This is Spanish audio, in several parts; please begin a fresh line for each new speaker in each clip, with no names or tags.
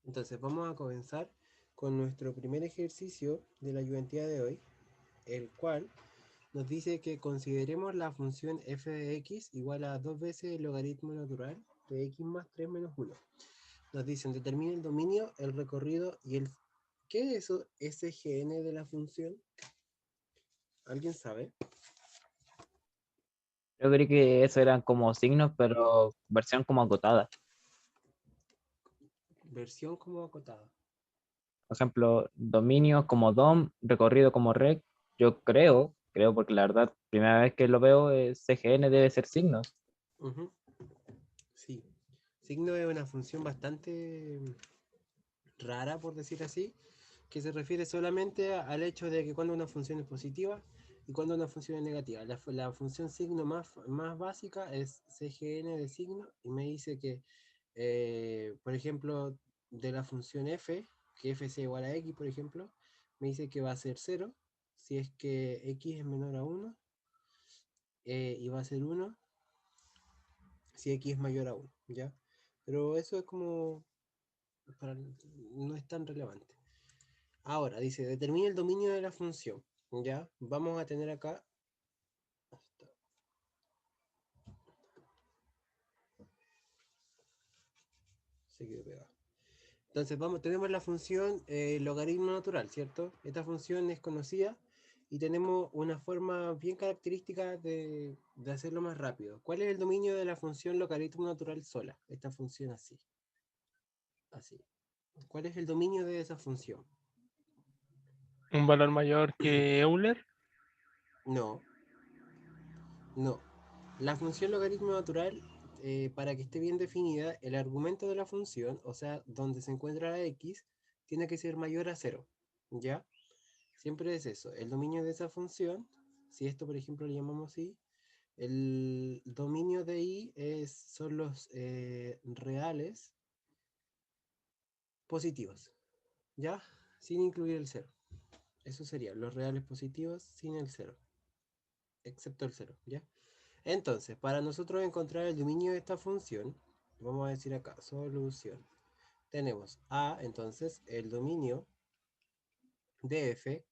Entonces vamos a comenzar con nuestro primer ejercicio de la ayudantía de hoy, el cual nos dice que consideremos la función f de x igual a 2 veces el logaritmo natural de x más 3 menos 1. Nos dicen determine el dominio, el recorrido y el... ¿Qué es eso? SGN de la función. ¿Alguien sabe?
Yo creí que eso eran como signos, pero versión como acotada.
Versión como acotada.
Por ejemplo, dominio como dom, recorrido como rec. Yo creo porque la verdad, primera vez que lo veo, CGN debe ser signos.
Ujú, sí. Signo es una función bastante rara, por decir así, que se refiere solamente al hecho de que cuando una función es positiva y cuando una función es negativa. La función signo más básica es CGN de signo y me dice que, por ejemplo, de la función f, que f sea igual a x, por ejemplo, me dice que va a ser 0 si es que x es menor a 1 y va a ser 1 si x es mayor a 1, ¿ya? Pero eso es como, para, no es tan relevante. Ahora, dice, determina el dominio de la función. ¿Ya? Vamos a tener acá... Se quedó pegado. Entonces, tenemos la función logaritmo natural, ¿cierto? Esta función es conocida y tenemos una forma bien característica de hacerlo más rápido. ¿Cuál es el dominio de la función logaritmo natural sola? Esta función así. Así. ¿Cuál es el dominio de esa función?
Un valor mayor que Euler.
No, no. La función logaritmo natural, para que esté bien definida, el argumento de la función, o sea, donde se encuentra la x, tiene que ser mayor a cero. ¿Ya? Siempre es eso. El dominio de esa función, si esto por ejemplo le llamamos i, el dominio de i son los reales positivos. ¿Ya? Sin incluir el cero. Eso sería los reales positivos sin el cero. Excepto el cero. ¿Ya? Entonces, para nosotros encontrar el dominio de esta función, vamos a decir acá, solución. Tenemos A, entonces, el dominio de f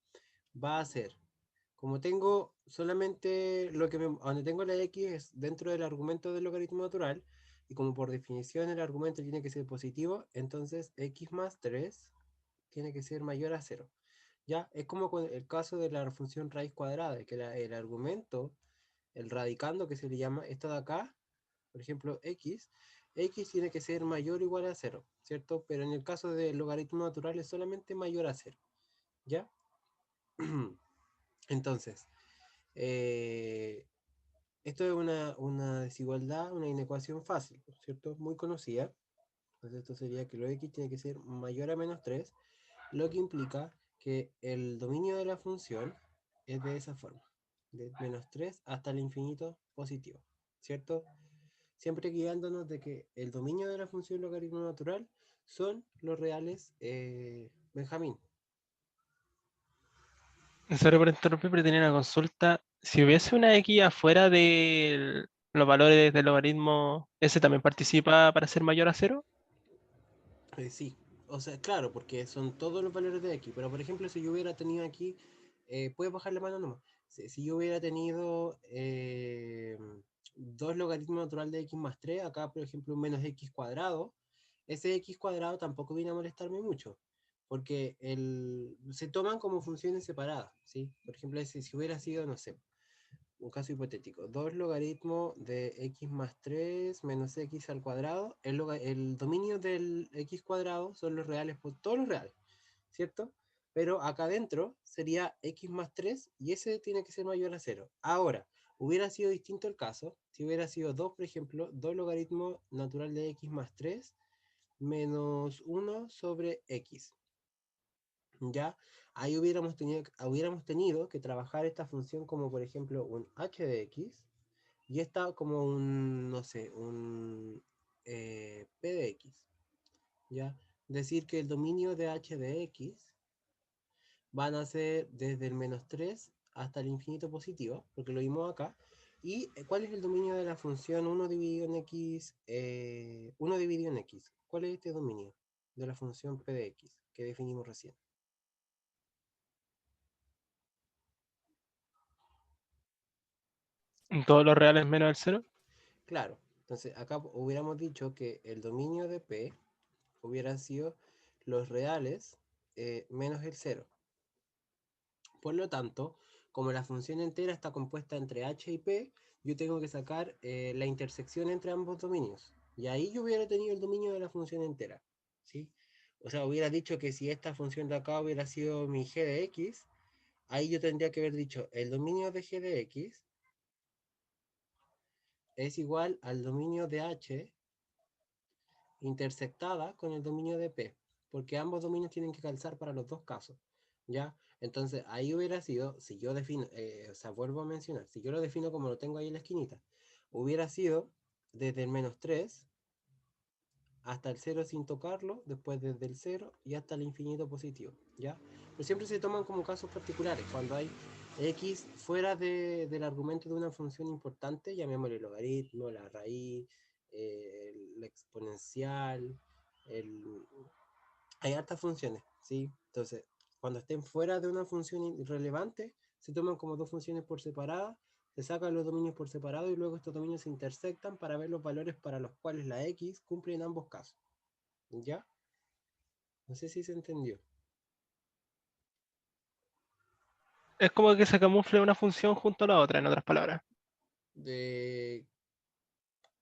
va a ser, como tengo solamente donde tengo la x es dentro del argumento del logaritmo natural, y como por definición el argumento tiene que ser positivo, entonces x más 3 tiene que ser mayor a cero. Ya, es como con el caso de la función raíz cuadrada, que el argumento, el radicando que se le llama, esto de acá, por ejemplo, x tiene que ser mayor o igual a cero, ¿cierto? Pero en el caso del logaritmo natural es solamente mayor a cero, ¿ya? Entonces, eh, esto es una desigualdad, una inecuación fácil, ¿cierto? Muy conocida. Entonces esto sería que lo x tiene que ser mayor a menos 3, lo que implica que el dominio de la función es de esa forma, de menos 3 hasta el infinito positivo, ¿cierto? Siempre guiándonos de que el dominio de la función logaritmo natural son los reales Benjamín.
Sorry por interrumpir, pero tenía una consulta. Si hubiese una X afuera de los valores del logaritmo, ¿ese también participa para ser mayor a cero?
Sí, o sea, claro, porque son todos los valores de x, pero por ejemplo, si yo hubiera tenido aquí, puedes bajar la mano nomás. Si yo hubiera tenido dos logaritmos natural de x más 3 acá por ejemplo un menos x cuadrado, ese x cuadrado tampoco viene a molestarme mucho, porque se toman como funciones separadas, ¿sí? Por ejemplo, si hubiera sido, no sé, un caso hipotético, 2 logaritmos de x más 3 menos x al cuadrado, el dominio del x cuadrado son los reales, todos los reales, ¿cierto? Pero acá adentro sería x más 3 y ese tiene que ser mayor a cero. Ahora, hubiera sido distinto el caso, si hubiera sido 2, por ejemplo, 2 logaritmos natural de x más 3 menos 1 sobre x. ¿Ya? Ahí hubiéramos tenido que trabajar esta función como por ejemplo un h de x y esta como un, no sé, un p de x, ¿ya? Decir que el dominio de h de x van a ser desde el menos 3 hasta el infinito positivo, porque lo vimos acá. ¿Y cuál es el dominio de la función 1 dividido en x? 1 dividido en x. ¿Cuál es este dominio? de la función p de x que definimos recién.
Todos los reales menos el 0.
Claro, entonces acá hubiéramos dicho que el dominio de P hubiera sido los reales menos el 0. Por lo tanto, como la función entera está compuesta entre h y p, yo tengo que sacar la intersección entre ambos dominios. Y ahí yo hubiera tenido el dominio de la función entera. ¿Sí? O sea, hubiera dicho que si esta función de acá hubiera sido mi g de x, ahí yo tendría que haber dicho el dominio de g de x es igual al dominio de h intersectada con el dominio de P, porque ambos dominios tienen que calzar para los dos casos, ¿ya? Entonces ahí hubiera sido, si yo defino, o sea, vuelvo a mencionar, si yo lo defino como lo tengo ahí en la esquinita, hubiera sido desde el menos 3 hasta el 0 sin tocarlo, después desde el 0 y hasta el infinito positivo, ¿ya? Pero siempre se toman como casos particulares, cuando hay x fuera del argumento de una función importante, llamémosle el logaritmo, la raíz, el exponencial, el... hay hartas funciones, ¿sí? Entonces, cuando estén fuera de una función irrelevante, se toman como dos funciones por separada, se sacan los dominios por separado y luego estos dominios se intersectan para ver los valores para los cuales la x cumple en ambos casos. ¿Ya? No sé si se entendió.
Es como que se camufle una función junto a la otra, en otras palabras.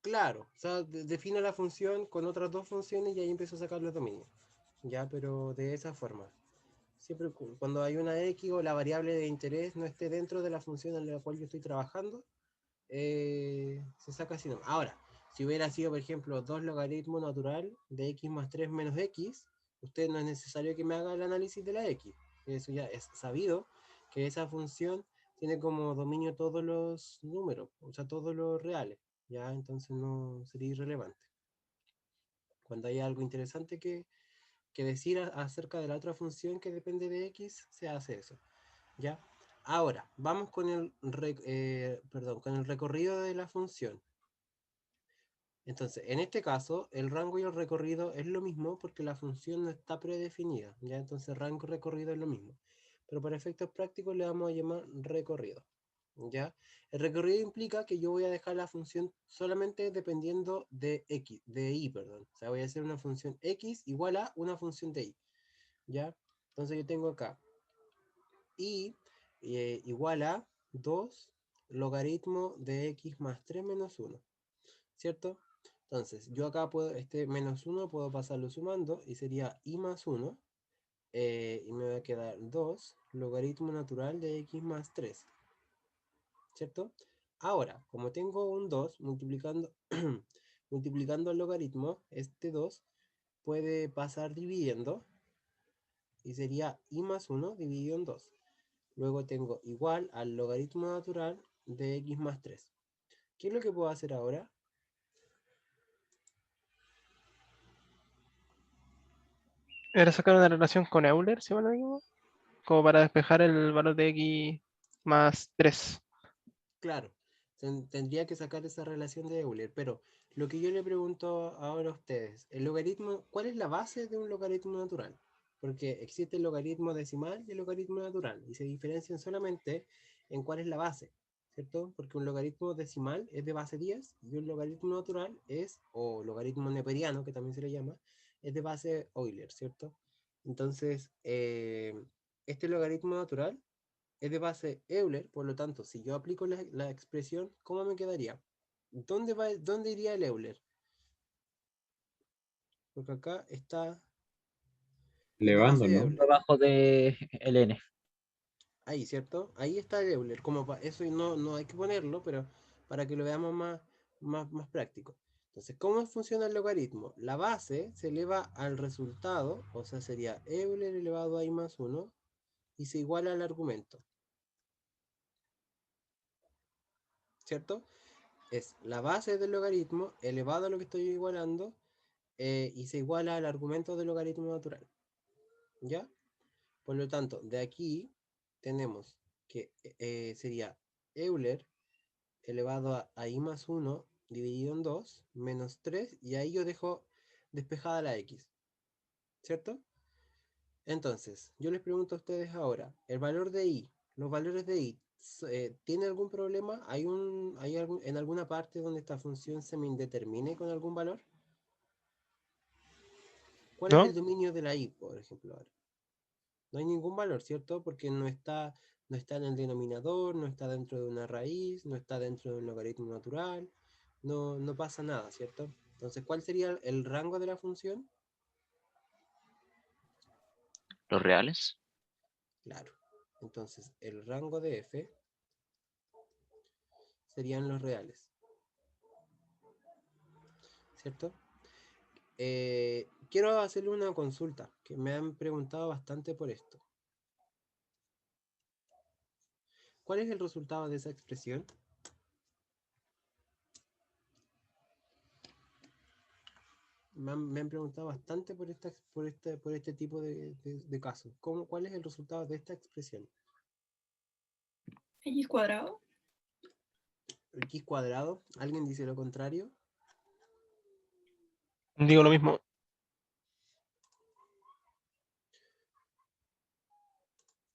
Claro, o sea, defino la función con otras dos funciones y ahí empiezo a sacar los dominios. Ya, pero de esa forma. Siempre cuando hay una x o la variable de interés no esté dentro de la función en la cual yo estoy trabajando, se saca así. No. Ahora, si hubiera sido, por ejemplo, 2 logaritmo natural de x más 3 menos x, usted no es necesario que me haga el análisis de la x. Eso ya es sabido que esa función tiene como dominio todos los números, o sea, todos los reales. Ya, entonces no sería irrelevante. Cuando hay algo interesante que decir acerca de la otra función que depende de x, se hace eso. ¿Ya? Ahora, vamos con con el recorrido de la función. Entonces, en este caso, el rango y el recorrido es lo mismo porque la función no está predefinida, ¿ya? Entonces, rango y recorrido es lo mismo. Pero para efectos prácticos le vamos a llamar recorrido, ¿ya? El recorrido implica que yo voy a dejar la función solamente dependiendo de x, de y, perdón. O sea, voy a hacer una función x igual a una función de y, ¿ya? Entonces yo tengo acá y igual a 2 logaritmo de x más 3 menos 1, ¿cierto? Entonces, yo acá puedo, este menos 1 puedo pasarlo sumando y sería y más 1, y me va a quedar 2 logaritmo natural de x más 3, ¿cierto? Ahora, como tengo un 2 multiplicando, multiplicando el logaritmo, este 2 puede pasar dividiendo y sería y más 1 dividido en 2. Luego tengo igual al logaritmo natural de x más 3. ¿Qué es lo que puedo hacer ahora?
Era sacar una relación con Euler, si me lo digo, como para despejar el valor de x más 3.
Claro, tendría que sacar esa relación de Euler, pero lo que yo le pregunto ahora a ustedes, el logaritmo, ¿cuál es la base de un logaritmo natural? Porque existe el logaritmo decimal y el logaritmo natural, y se diferencian solamente en cuál es la base, ¿cierto? Porque un logaritmo decimal es de base 10 y un logaritmo natural es, o logaritmo neperiano, que también se le llama, es de base Euler, ¿cierto? Entonces, este logaritmo natural es de base Euler, por lo tanto, si yo aplico la expresión, ¿cómo me quedaría? ¿Dónde iría el Euler? Porque acá está el de
Elevando,
base
¿no?
Euler.
Abajo de el n.
Ahí, ¿cierto? Ahí está el Euler. Eso no hay que ponerlo, pero para que lo veamos más práctico. Entonces, ¿cómo funciona el logaritmo? La base se eleva al resultado, o sea, sería Euler elevado a i más 1, y se iguala al argumento, ¿cierto? Es la base del logaritmo elevado a lo que estoy igualando, y se iguala al argumento del logaritmo natural. ¿Ya? Por lo tanto, de aquí tenemos que sería Euler elevado a i más 1 dividido en 2 menos 3, y ahí yo dejo despejada la x. ¿cierto? Entonces, yo les pregunto a ustedes ahora, el valor de i, los valores de i, ¿tiene algún problema? ¿Hay en alguna parte donde esta función se me indetermine con algún valor? ¿Cuál es el
¿No?
dominio de la i, por ejemplo, ahora? No hay ningún valor, ¿cierto? Porque no está en el denominador, no está dentro de una raíz, no está dentro de un logaritmo natural, no pasa nada, ¿cierto? Entonces, ¿cuál sería el rango de la función?
Los reales.
Claro. Entonces, el rango de f serían los reales, ¿cierto? Quiero hacerle una consulta, que me han preguntado bastante por esto. ¿Cuál es el resultado de esa expresión? Me han preguntado bastante por este tipo de casos. ¿Cuál es el resultado de esta expresión?
X cuadrado.
X cuadrado. ¿Alguien dice lo contrario?
Digo lo mismo.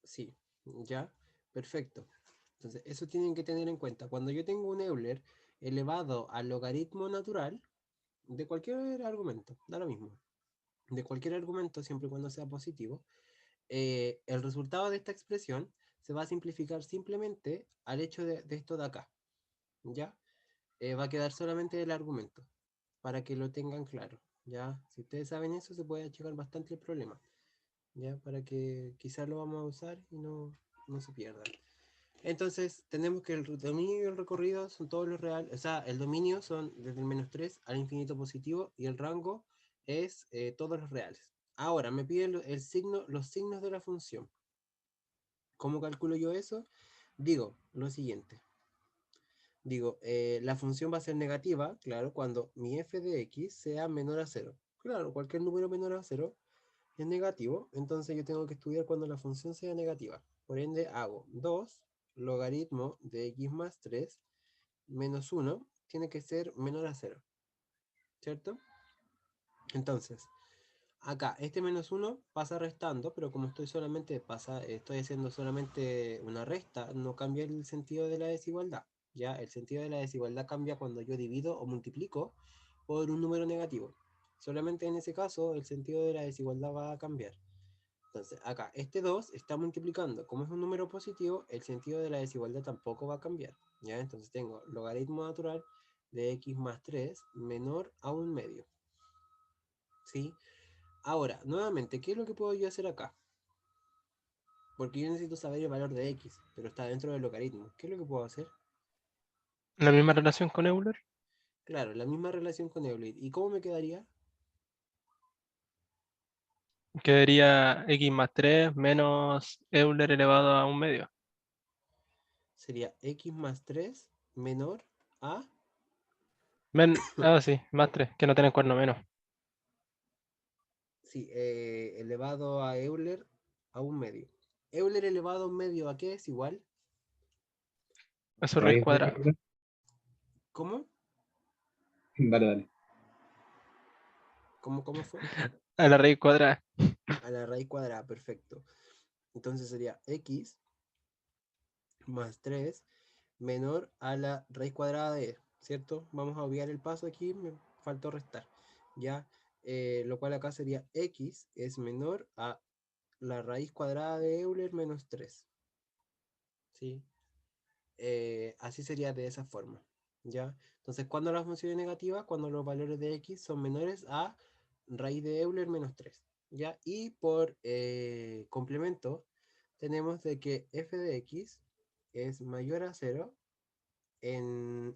Sí, ya, perfecto. Entonces, eso tienen que tener en cuenta. Cuando yo tengo un Euler elevado al logaritmo natural, de cualquier argumento, da lo mismo, de cualquier argumento, siempre y cuando sea positivo, el resultado de esta expresión se va a simplificar simplemente al hecho de esto de acá, ¿ya? Va a quedar solamente el argumento, para que lo tengan claro, ¿ya? Si ustedes saben eso, se puede achicar bastante el problema, ¿ya? Para que quizás lo vamos a usar y no se pierdan. Entonces, tenemos que el dominio y el recorrido son todos los reales, o sea, el dominio son desde el -3 al infinito positivo y el rango es todos los reales. Ahora, me piden los signos de la función. ¿Cómo calculo yo eso? Digo lo siguiente. Digo, la función va a ser negativa, claro, cuando mi f de x sea menor a 0. Claro, cualquier número menor a 0 es negativo, entonces yo tengo que estudiar cuando la función sea negativa. Por ende, hago 2 logaritmo de x más 3 menos 1 tiene que ser menor a 0, ¿cierto? Entonces, acá, este menos 1 pasa restando, pero como estoy haciendo solamente una resta, no cambia el sentido de la desigualdad. Ya, el sentido de la desigualdad cambia cuando yo divido o multiplico por un número negativo. Solamente en ese caso, el sentido de la desigualdad va a cambiar. Entonces, acá, este 2 está multiplicando. Como es un número positivo, el sentido de la desigualdad tampoco va a cambiar. ¿Ya? Entonces tengo logaritmo natural de x más 3 menor a un medio. ¿Sí? Ahora, nuevamente, ¿qué es lo que puedo yo hacer acá? Porque yo necesito saber el valor de x, pero está dentro del logaritmo. ¿Qué es lo que puedo hacer?
La misma relación con Euler.
Claro, la misma relación con Euler. ¿Y cómo me quedaría?
Quedaría x más 3 menos Euler elevado a un medio.
Sería x más 3 menor a...
Sí, más 3 que no tienen cuerno menos.
Sí, elevado a Euler a un medio. Euler elevado a un medio, ¿a qué es igual?
A su raíz
Raíz de
cuadrada.
Euler.
¿Cómo?
Dale, dale.
¿Cómo fue?
A la raíz cuadrada.
A la raíz cuadrada, perfecto. Entonces sería x más 3 menor a la raíz cuadrada de, ¿cierto? Vamos a obviar el paso aquí, me faltó restar, ¿ya? Lo cual acá sería x es menor a la raíz cuadrada de Euler menos 3, ¿sí? Así sería de esa forma, ¿ya? Entonces, ¿cuándo la función es negativa? Cuando los valores de x son menores a raíz de Euler menos 3, ¿ya? Y por complemento, tenemos de que f de x es mayor a 0 en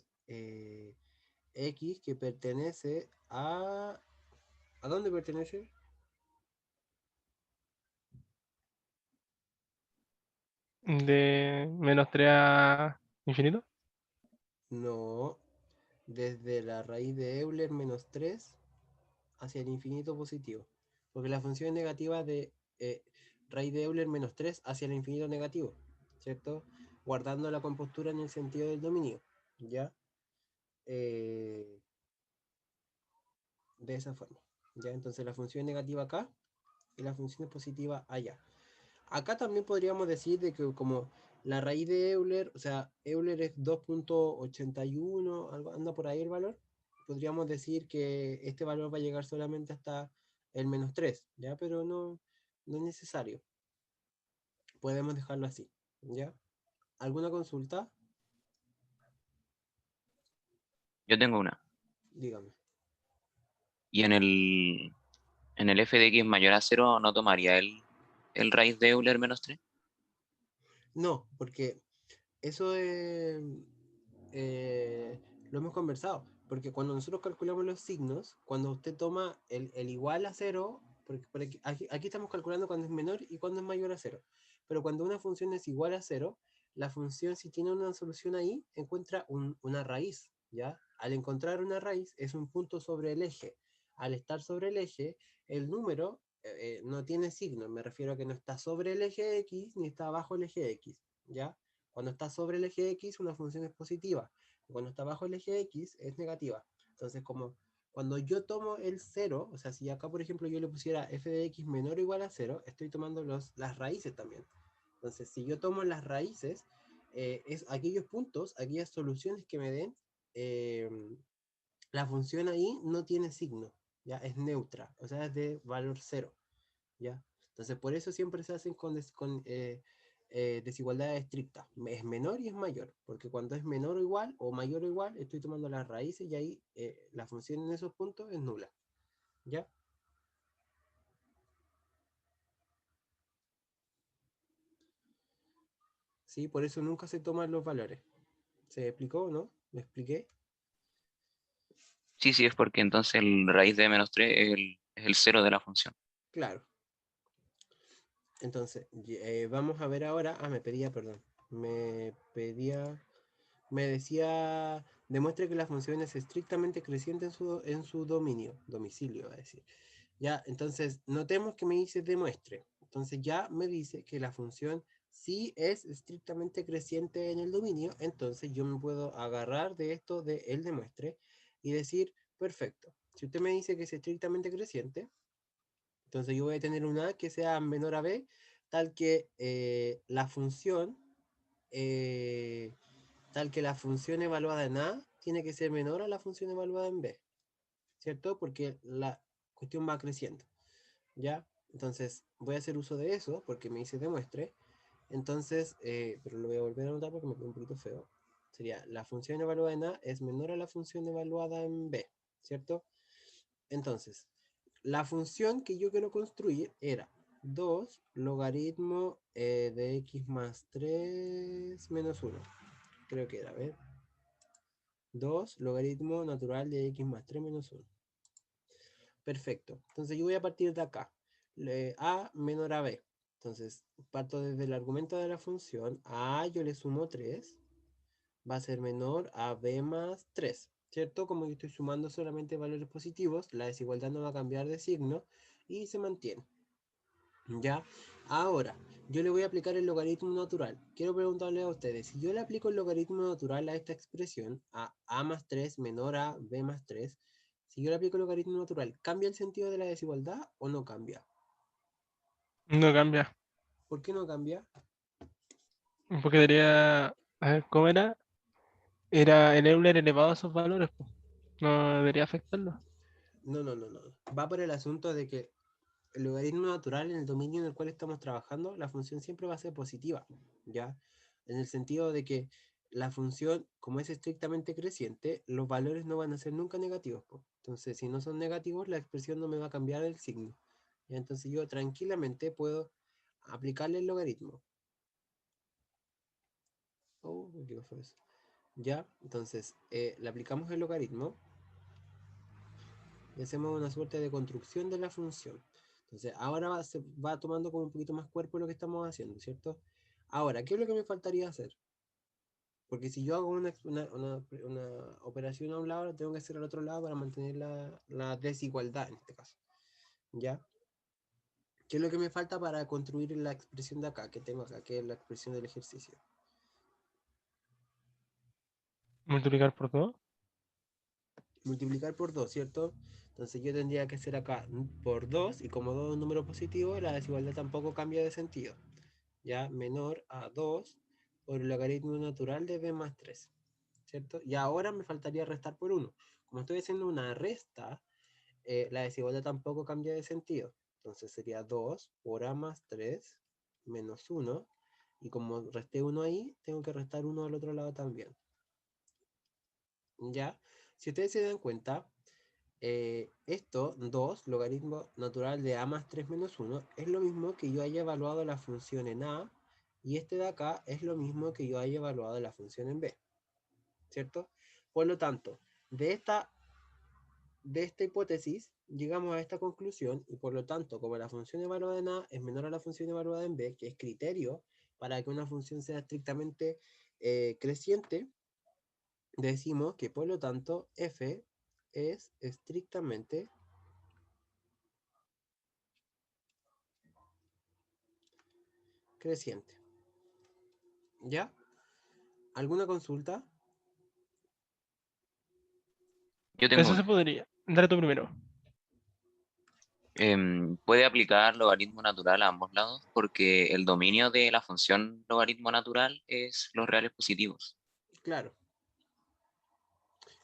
x que pertenece a... ¿A dónde pertenece?
De menos 3 a infinito.
No, desde la raíz de Euler menos 3 hacia el infinito positivo. Porque la función es negativa de raíz de Euler menos 3 hacia el infinito negativo, ¿cierto? Guardando la compostura en el sentido del dominio, ¿ya? De esa forma, ¿ya? Entonces la función negativa acá y la función es positiva allá. Acá también podríamos decir de que como la raíz de Euler, o sea, Euler es 2.81, algo anda por ahí el valor, podríamos decir que este valor va a llegar solamente hasta el menos 3, ¿ya? Pero no es necesario. Podemos dejarlo así, ¿ya? ¿Alguna consulta?
Yo tengo una.
Dígame.
Y en el f de x mayor a cero, ¿no tomaría el raíz de Euler menos 3?
No, porque eso lo hemos conversado, porque cuando nosotros calculamos los signos, cuando usted toma el igual a cero, porque aquí estamos calculando cuando es menor y cuando es mayor a cero, pero cuando una función es igual a cero, la función si tiene una solución ahí, encuentra una raíz, ¿ya? Al encontrar una raíz es un punto sobre el eje. Al estar sobre el eje, el número no tiene signo, me refiero a que no está sobre el eje X ni está abajo el eje X, ¿ya? Cuando está sobre el eje X, una función es positiva. Cuando está bajo el eje X, es negativa. Entonces, como cuando yo tomo el 0, o sea, si acá, por ejemplo, yo le pusiera f de x menor o igual a 0, estoy tomando las raíces también. Entonces, si yo tomo las raíces, es aquellos puntos, aquellas soluciones que me den, eh, la función ahí no tiene signo, ¿ya? Es neutra, o sea, es de valor 0, ¿ya? Entonces, por eso siempre se hacen con desigualdades estrictas. Es menor y es mayor, porque cuando es menor o igual, o mayor o igual, estoy tomando las raíces y ahí la función en esos puntos es nula, ¿ya? Sí, por eso nunca se toman los valores. ¿Se explicó o no? ¿Me expliqué?
Sí, sí, es porque entonces el raíz de menos 3 es el cero de la función.
Claro. Entonces, vamos a ver ahora. Ah, me pedía, perdón. Me decía, demuestre que la función es estrictamente creciente en su domicilio, va a decir. Ya, entonces, notemos que me dice demuestre. Entonces ya me dice que la función sí es estrictamente creciente en el dominio, entonces yo me puedo agarrar de esto de el demuestre y decir, perfecto, si usted me dice que es estrictamente creciente, entonces yo voy a tener una A que sea menor a B, tal que eh, la función evaluada en A tiene que ser menor a la función evaluada en B, ¿cierto? Porque la cuestión va creciendo, ¿ya? Entonces voy a hacer uso de eso porque me dice demuestre. Entonces, pero lo voy a volver a anotar porque me quedó un poquito feo. Sería la función evaluada en A es menor a la función evaluada en B, ¿cierto? Entonces, la función que yo quiero construir era 2 logaritmo de x más 3 menos 1. Creo que era, a ver. 2 logaritmo natural de x más 3 menos 1. Perfecto. Entonces yo voy a partir de acá. A menor a B. Entonces parto desde el argumento de la función. A yo le sumo 3. Va a ser menor a B más 3. ¿Cierto? Como yo estoy sumando solamente valores positivos, la desigualdad no va a cambiar de signo y se mantiene. ¿Ya? Ahora, yo le voy a aplicar el logaritmo natural. Quiero preguntarle a ustedes, si yo le aplico el logaritmo natural a esta expresión, a más 3 menor a b más 3, si yo le aplico el logaritmo natural, ¿cambia el sentido de la desigualdad o no cambia?
No cambia.
¿Por qué no cambia?
Porque debería. A ver, ¿cómo era? Era el Euler elevado a esos valores, pues. No debería afectarlo.
No, no, no, no. Va por el asunto de que el logaritmo natural en el dominio en el cual estamos trabajando, la función siempre va a ser positiva, ¿ya? En el sentido de que la función, como es estrictamente creciente, los valores no van a ser nunca negativos, po. Entonces, si no son negativos, la expresión no me va a cambiar el signo. ¿Ya? Entonces yo tranquilamente puedo aplicarle el logaritmo. Oh, ¿qué fue eso? ¿Ya? Entonces, le aplicamos el logaritmo y hacemos una suerte de construcción de la función. Entonces, ahora se va tomando como un poquito más cuerpo lo que estamos haciendo, ¿cierto? Ahora, ¿qué es lo que me faltaría hacer? Porque si yo hago una operación a un lado, la tengo que hacer al otro lado para mantener la desigualdad en este caso. ¿Ya? ¿Qué es lo que me falta para construir la expresión de acá, que tengo acá, que es la expresión del ejercicio?
Multiplicar por 2.
multiplicar por 2, ¿cierto? Entonces yo tendría que hacer acá por 2, y como 2 es un número positivo, la desigualdad tampoco cambia de sentido. Ya, menor a 2 por el logaritmo natural de b más 3, ¿cierto? Y ahora me faltaría restar por 1. Como estoy haciendo una resta, la desigualdad tampoco cambia de sentido. Entonces sería 2 por a más 3 menos 1. Y como resté 1 ahí, tengo que restar 1 al otro lado también. ¿Ya? Si ustedes se dan cuenta, esto, 2, logaritmo natural de a más 3 menos 1, es lo mismo que yo haya evaluado la función en a, y este de acá es lo mismo que yo haya evaluado la función en b, ¿cierto? Por lo tanto, de esta hipótesis llegamos a esta conclusión, y por lo tanto, como la función evaluada en a es menor a la función evaluada en b, que es criterio para que una función sea estrictamente creciente, decimos que por lo tanto f es estrictamente creciente. ¿Ya? ¿Alguna consulta?
Yo tengo
Eso se
una.
podría. Dale tú primero.
Puede aplicar logaritmo natural a ambos lados porque el dominio de la función logaritmo natural es los reales positivos.
Claro,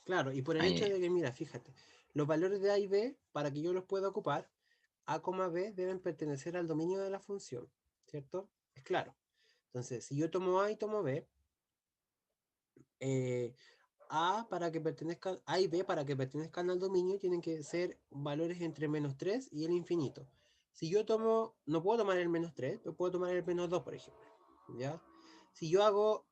claro, y por el
Ah,
hecho
ya, ya.
de que, mira, fíjate, los valores de a y b, para que yo los pueda ocupar, a, b deben pertenecer al dominio de la función, ¿cierto? Es claro. Entonces, si yo tomo a y tomo b, eh, a y b para que pertenezcan al dominio tienen que ser valores entre menos 3 y el infinito. Si yo tomo, no puedo tomar el menos 3, pero puedo tomar el menos 2, por ejemplo. ¿Ya? Si yo hago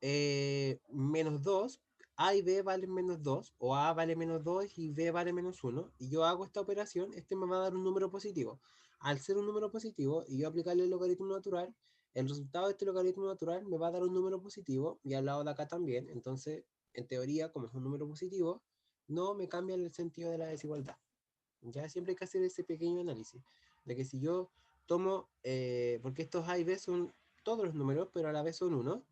menos 2, a y b valen menos 2, o a vale menos 2 y b vale menos 1, y yo hago esta operación, este me va a dar un número positivo. Al ser un número positivo, y yo aplicarle el logaritmo natural, el resultado de este logaritmo natural me va a dar un número positivo, y al lado de acá también. Entonces, en teoría, como es un número positivo, no me cambia el sentido de la desigualdad. Ya siempre hay que hacer ese pequeño análisis, de que si yo tomo, porque estos a y b son todos los números, pero a la vez son uno,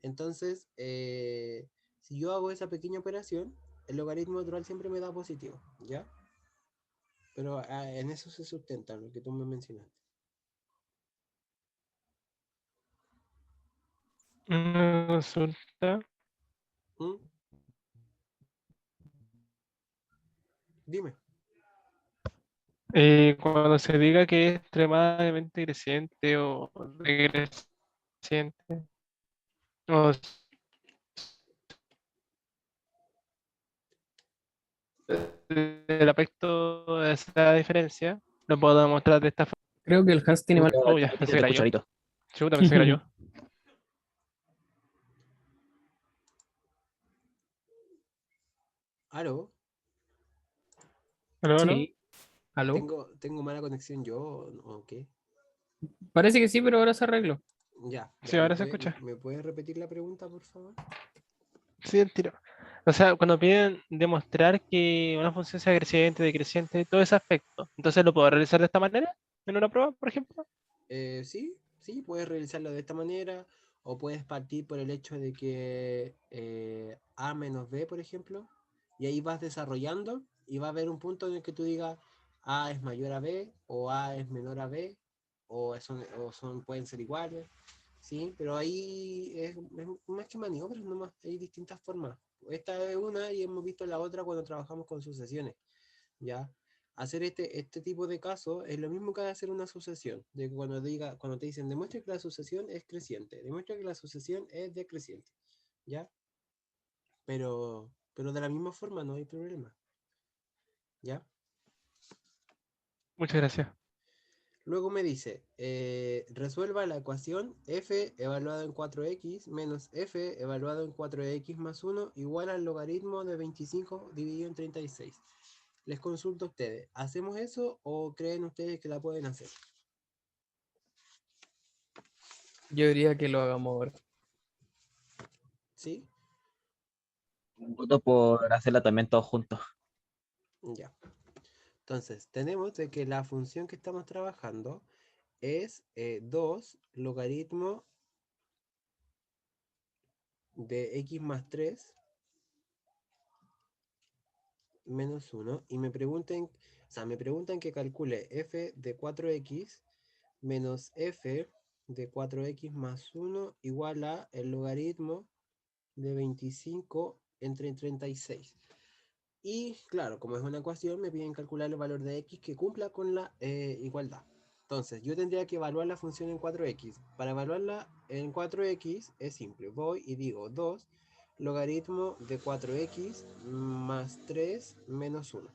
entonces, si yo hago esa pequeña operación, el logaritmo natural siempre me da positivo, ¿ya? Pero en eso se sustenta lo que tú me mencionaste.
Una consulta.
¿Mm? Dime.
Cuando se diga que es extremadamente creciente o decreciente, o el aspecto de esa diferencia, lo puedo demostrar de esta forma.
Creo que el Hans tiene mal.
Oh, ya,
A ti
pensé
se
que
te
era
escucha
yo.
ahorita.
Chuta, pensé que era yo.
¿Aló?
¿Aló, aló?
Sí, ¿aló?
¿Tengo mala conexión yo o qué?
Parece que sí, pero ahora se arregló.
Ya,
Sí,
ya,
ahora se escucha.
¿me puedes repetir la pregunta, por favor?
Sí, el tiro. O sea, cuando piden demostrar que una función sea creciente, decreciente, todo ese aspecto, entonces lo puedo realizar de esta manera, en una prueba, por ejemplo.
Sí, sí, puedes realizarlo de esta manera, o puedes partir por el hecho de que A menos B, por ejemplo, y ahí vas desarrollando, y va a haber un punto en el que tú digas A es mayor a B, o A es menor a B, pueden ser iguales, ¿sí? Pero ahí es más que maniobras, nomás, hay distintas formas. Esta es una y hemos visto la otra cuando trabajamos con sucesiones, ¿ya? Hacer este tipo de casos es lo mismo que hacer una sucesión, de que cuando te dicen demuestra que la sucesión es creciente, demuestra que la sucesión es decreciente, ¿ya? Pero de la misma forma no hay problema, ¿ya?
Muchas gracias.
Luego me dice, resuelva la ecuación f evaluado en 4x menos f evaluado en 4x más 1 igual al logaritmo de 25 dividido en 36. Les consulto a ustedes, ¿hacemos eso o creen ustedes que la pueden hacer?
Yo diría que lo hagamos ahora.
¿Sí?
Voto por hacerla también todos juntos.
Ya. Entonces, tenemos de que la función que estamos trabajando es 2 logaritmo de x más 3 menos 1 y me preguntan que calcule f de 4x menos f de 4x más 1 igual a el logaritmo de 25 entre 36. Y claro, como es una ecuación, me piden calcular el valor de x que cumpla con la igualdad. Entonces, yo tendría que evaluar la función en 4x. Para evaluarla en 4x es simple. Voy y digo 2 logaritmo de 4x más 3 menos 1.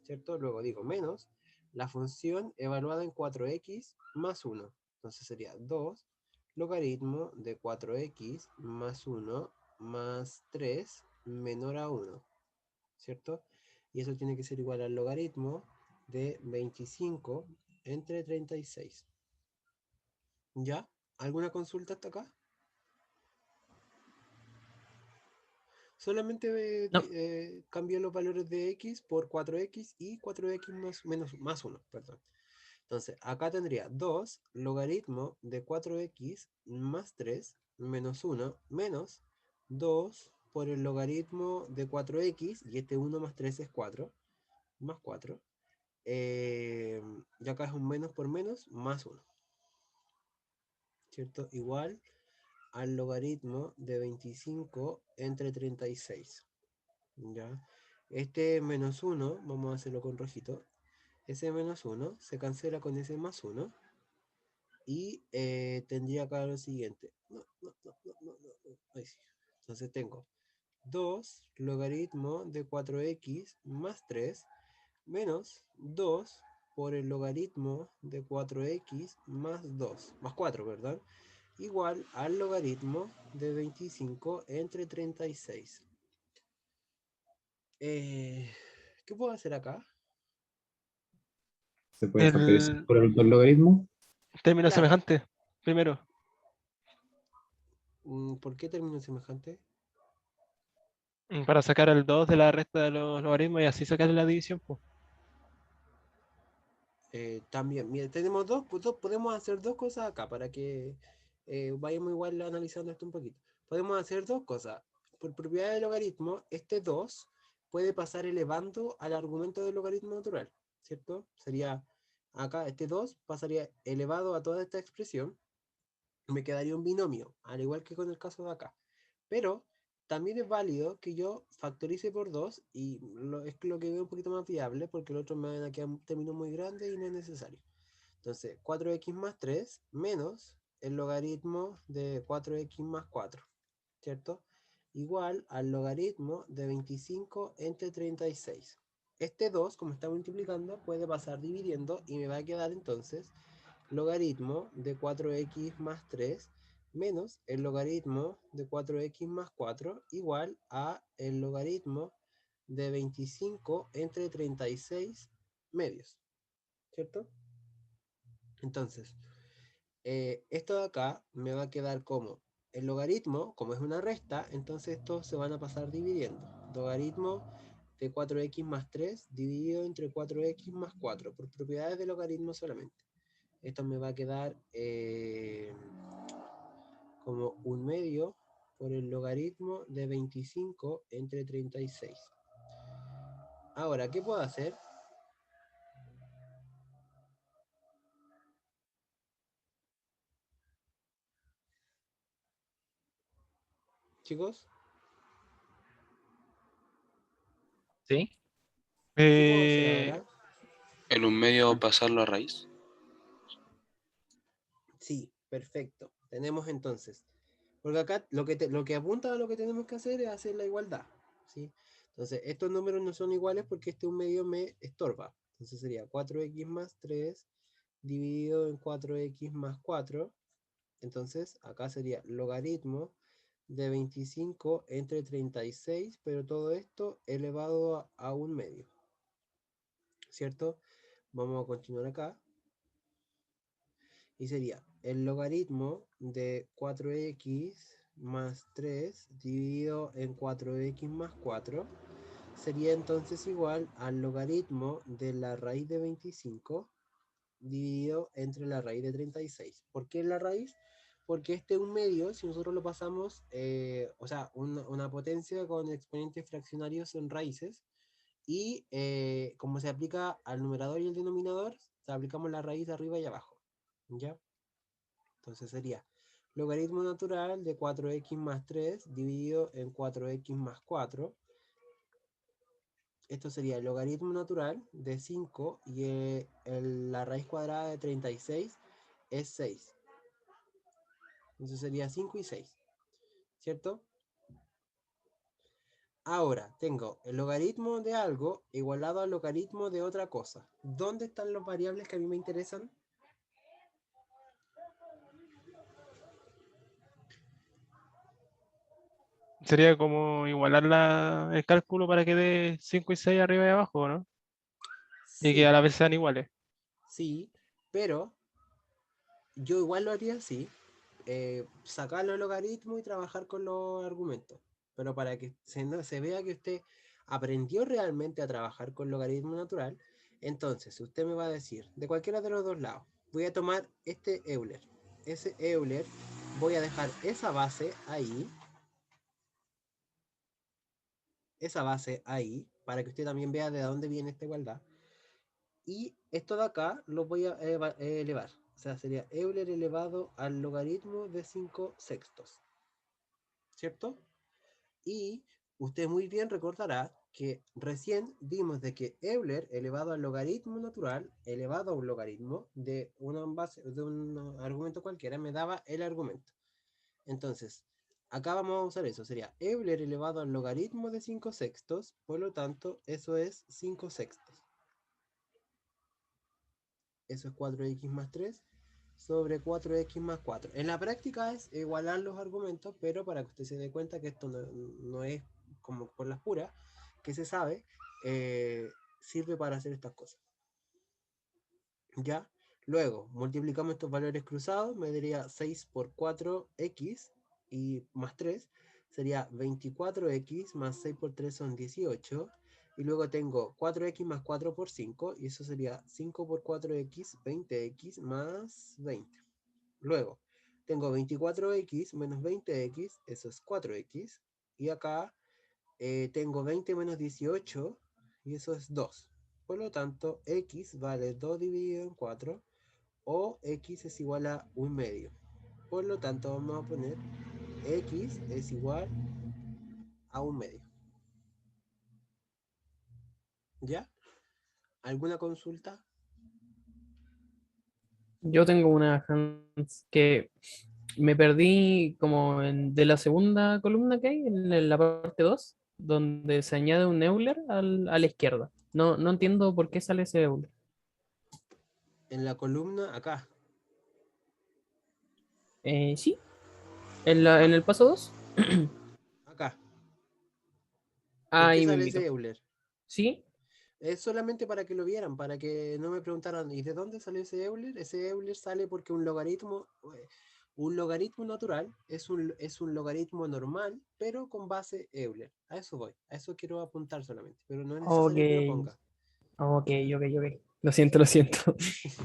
¿Cierto? Luego digo menos la función evaluada en 4x más 1. Entonces sería 2 logaritmo de 4x más 1 más 3 menor a 1. ¿Cierto? Y eso tiene que ser igual al logaritmo de 25 entre 36. ¿Ya? ¿Alguna consulta hasta acá? Solamente
No.
cambié los valores de x por 4x y 4x más 1, perdón. Entonces, acá tendría 2 logaritmo de 4x más 3 menos 1 menos 2 por el logaritmo de 4x, y este 1 más 3 es 4, más 4. Y acá es un menos por menos, más 1. ¿Cierto? Igual al logaritmo de 25 entre 36. ¿Ya? Este menos 1, vamos a hacerlo con rojito. Ese menos 1 se cancela con ese más 1. Y tendría acá lo siguiente. No. Ahí sí. Entonces tengo 2 logaritmo de 4x más 3 menos 2 por el logaritmo de 4x más 2, más 4, ¿verdad? Igual al logaritmo de 25 entre 36. ¿Qué puedo hacer acá?
Se puede factorizar
El
por el dos logaritmos.
término
Claro.
semejante, primero.
¿Por qué término semejante?
Para sacar el 2 de la resta de los logaritmos y así sacarle la división, pues.
También, mira, tenemos podemos hacer dos cosas acá para que vayamos igual analizando esto un poquito. Podemos hacer dos cosas. Por propiedad del logaritmo, este 2 puede pasar elevando al argumento del logaritmo natural, ¿cierto? Sería acá, este 2 pasaría elevado a toda esta expresión, me quedaría un binomio, al igual que con el caso de acá. Pero también es válido que yo factorice por 2 y es lo que veo un poquito más viable porque el otro me va a quedar un término muy grande y no es necesario. Entonces, 4x más 3 menos el logaritmo de 4x más 4, ¿cierto? Igual al logaritmo de 25 entre 36. Este 2, como está multiplicando, puede pasar dividiendo y me va a quedar entonces logaritmo de 4x más 3 menos el logaritmo de 4x más 4 igual a el logaritmo de 25 entre 36 medios, ¿cierto? Entonces, esto de acá me va a quedar como el logaritmo, como es una resta, entonces estos se van a pasar dividiendo. Logaritmo de 4x más 3 dividido entre 4x más 4, por propiedades de logaritmo solamente. Esto me va a quedar como un medio por el logaritmo de 25 entre 36. Ahora, ¿qué puedo hacer? Chicos,
¿Sí?
¿qué puedo hacer
Eh,
ahora?
En un medio pasarlo a raíz.
Sí, perfecto. Tenemos entonces, porque acá lo que apunta a lo que tenemos que hacer es hacer la igualdad, ¿sí? Entonces, estos números no son iguales porque este un medio me estorba. Entonces sería 4x más 3 dividido en 4x más 4. Entonces, acá sería logaritmo de 25 entre 36, pero todo esto elevado a un medio, ¿cierto? Vamos a continuar acá. Y sería el logaritmo de 4x más 3 dividido en 4x más 4 sería entonces igual al logaritmo de la raíz de 25 dividido entre la raíz de 36. ¿Por qué la raíz? Porque este un medio, si nosotros lo pasamos, o sea, una potencia con exponentes fraccionarios en raíces, Y como se aplica al numerador y el denominador, aplicamos la raíz de arriba y abajo. ¿Ya? Entonces sería logaritmo natural de 4x más 3 dividido en 4x más 4. Esto sería el logaritmo natural de 5 y la raíz cuadrada de 36 es 6. Entonces sería 5 y 6. ¿Cierto? Ahora tengo el logaritmo de algo igualado al logaritmo de otra cosa. ¿Dónde están las variables que a mí me interesan?
Sería como igualar el cálculo para que dé 5 y 6 arriba y abajo, ¿no? Y que a
Sí,
la vez sean iguales.
sí, pero yo igual lo haría así. Sacar los logaritmos y trabajar con los argumentos. Pero para que se vea que usted aprendió realmente a trabajar con logaritmo natural, entonces usted me va a decir, de cualquiera de los dos lados, voy a tomar este Euler. Ese Euler, voy a dejar esa base ahí, para que usted también vea de dónde viene esta igualdad. Y esto de acá lo voy a elevar. O sea, sería Euler elevado al logaritmo de 5 sextos. ¿Cierto? Y usted muy bien recordará que recién vimos de que Euler elevado al logaritmo natural, elevado a un logaritmo de de un argumento cualquiera, me daba el argumento. Entonces, acá vamos a usar eso. Sería Euler elevado al logaritmo de 5 sextos, por lo tanto, eso es 5 sextos. Eso es 4x más 3 sobre 4x más 4. En la práctica es igualar los argumentos, pero para que usted se dé cuenta que esto no es como por las puras, que se sabe, sirve para hacer estas cosas. ¿Ya? Luego, multiplicamos estos valores cruzados, me daría 6 por 4x y más 3, sería 24x más 6 por 3 son 18. Y luego tengo 4x más 4 por 5, y eso sería 5 por 4x, 20x más 20. Luego, tengo 24x menos 20x, eso es 4x. Y acá tengo 20 menos 18, y eso es 2. Por lo tanto, x vale 2 dividido en 4, o x es igual a 1/2. Por lo tanto, vamos a poner x es igual a 1/2. ¿Ya? ¿Alguna consulta?
Yo tengo una Hans, que me perdí como de la segunda columna que hay, en la parte 2 donde se añade un Euler a la izquierda. No, no entiendo por qué sale ese Euler.
En la columna acá.
Sí, en el paso 2.
Acá. ¿Por qué
Ahí me
sale
invito.
ese Euler?
¿Sí?
Es solamente para que lo vieran, para que no me preguntaran, ¿y de dónde sale ese Euler? Ese Euler sale porque un logaritmo natural es un logaritmo normal, pero con base Euler. A eso voy, a eso quiero apuntar solamente, pero no es
Ok,
necesario que lo ponga.
ok, ok. Lo siento, lo siento.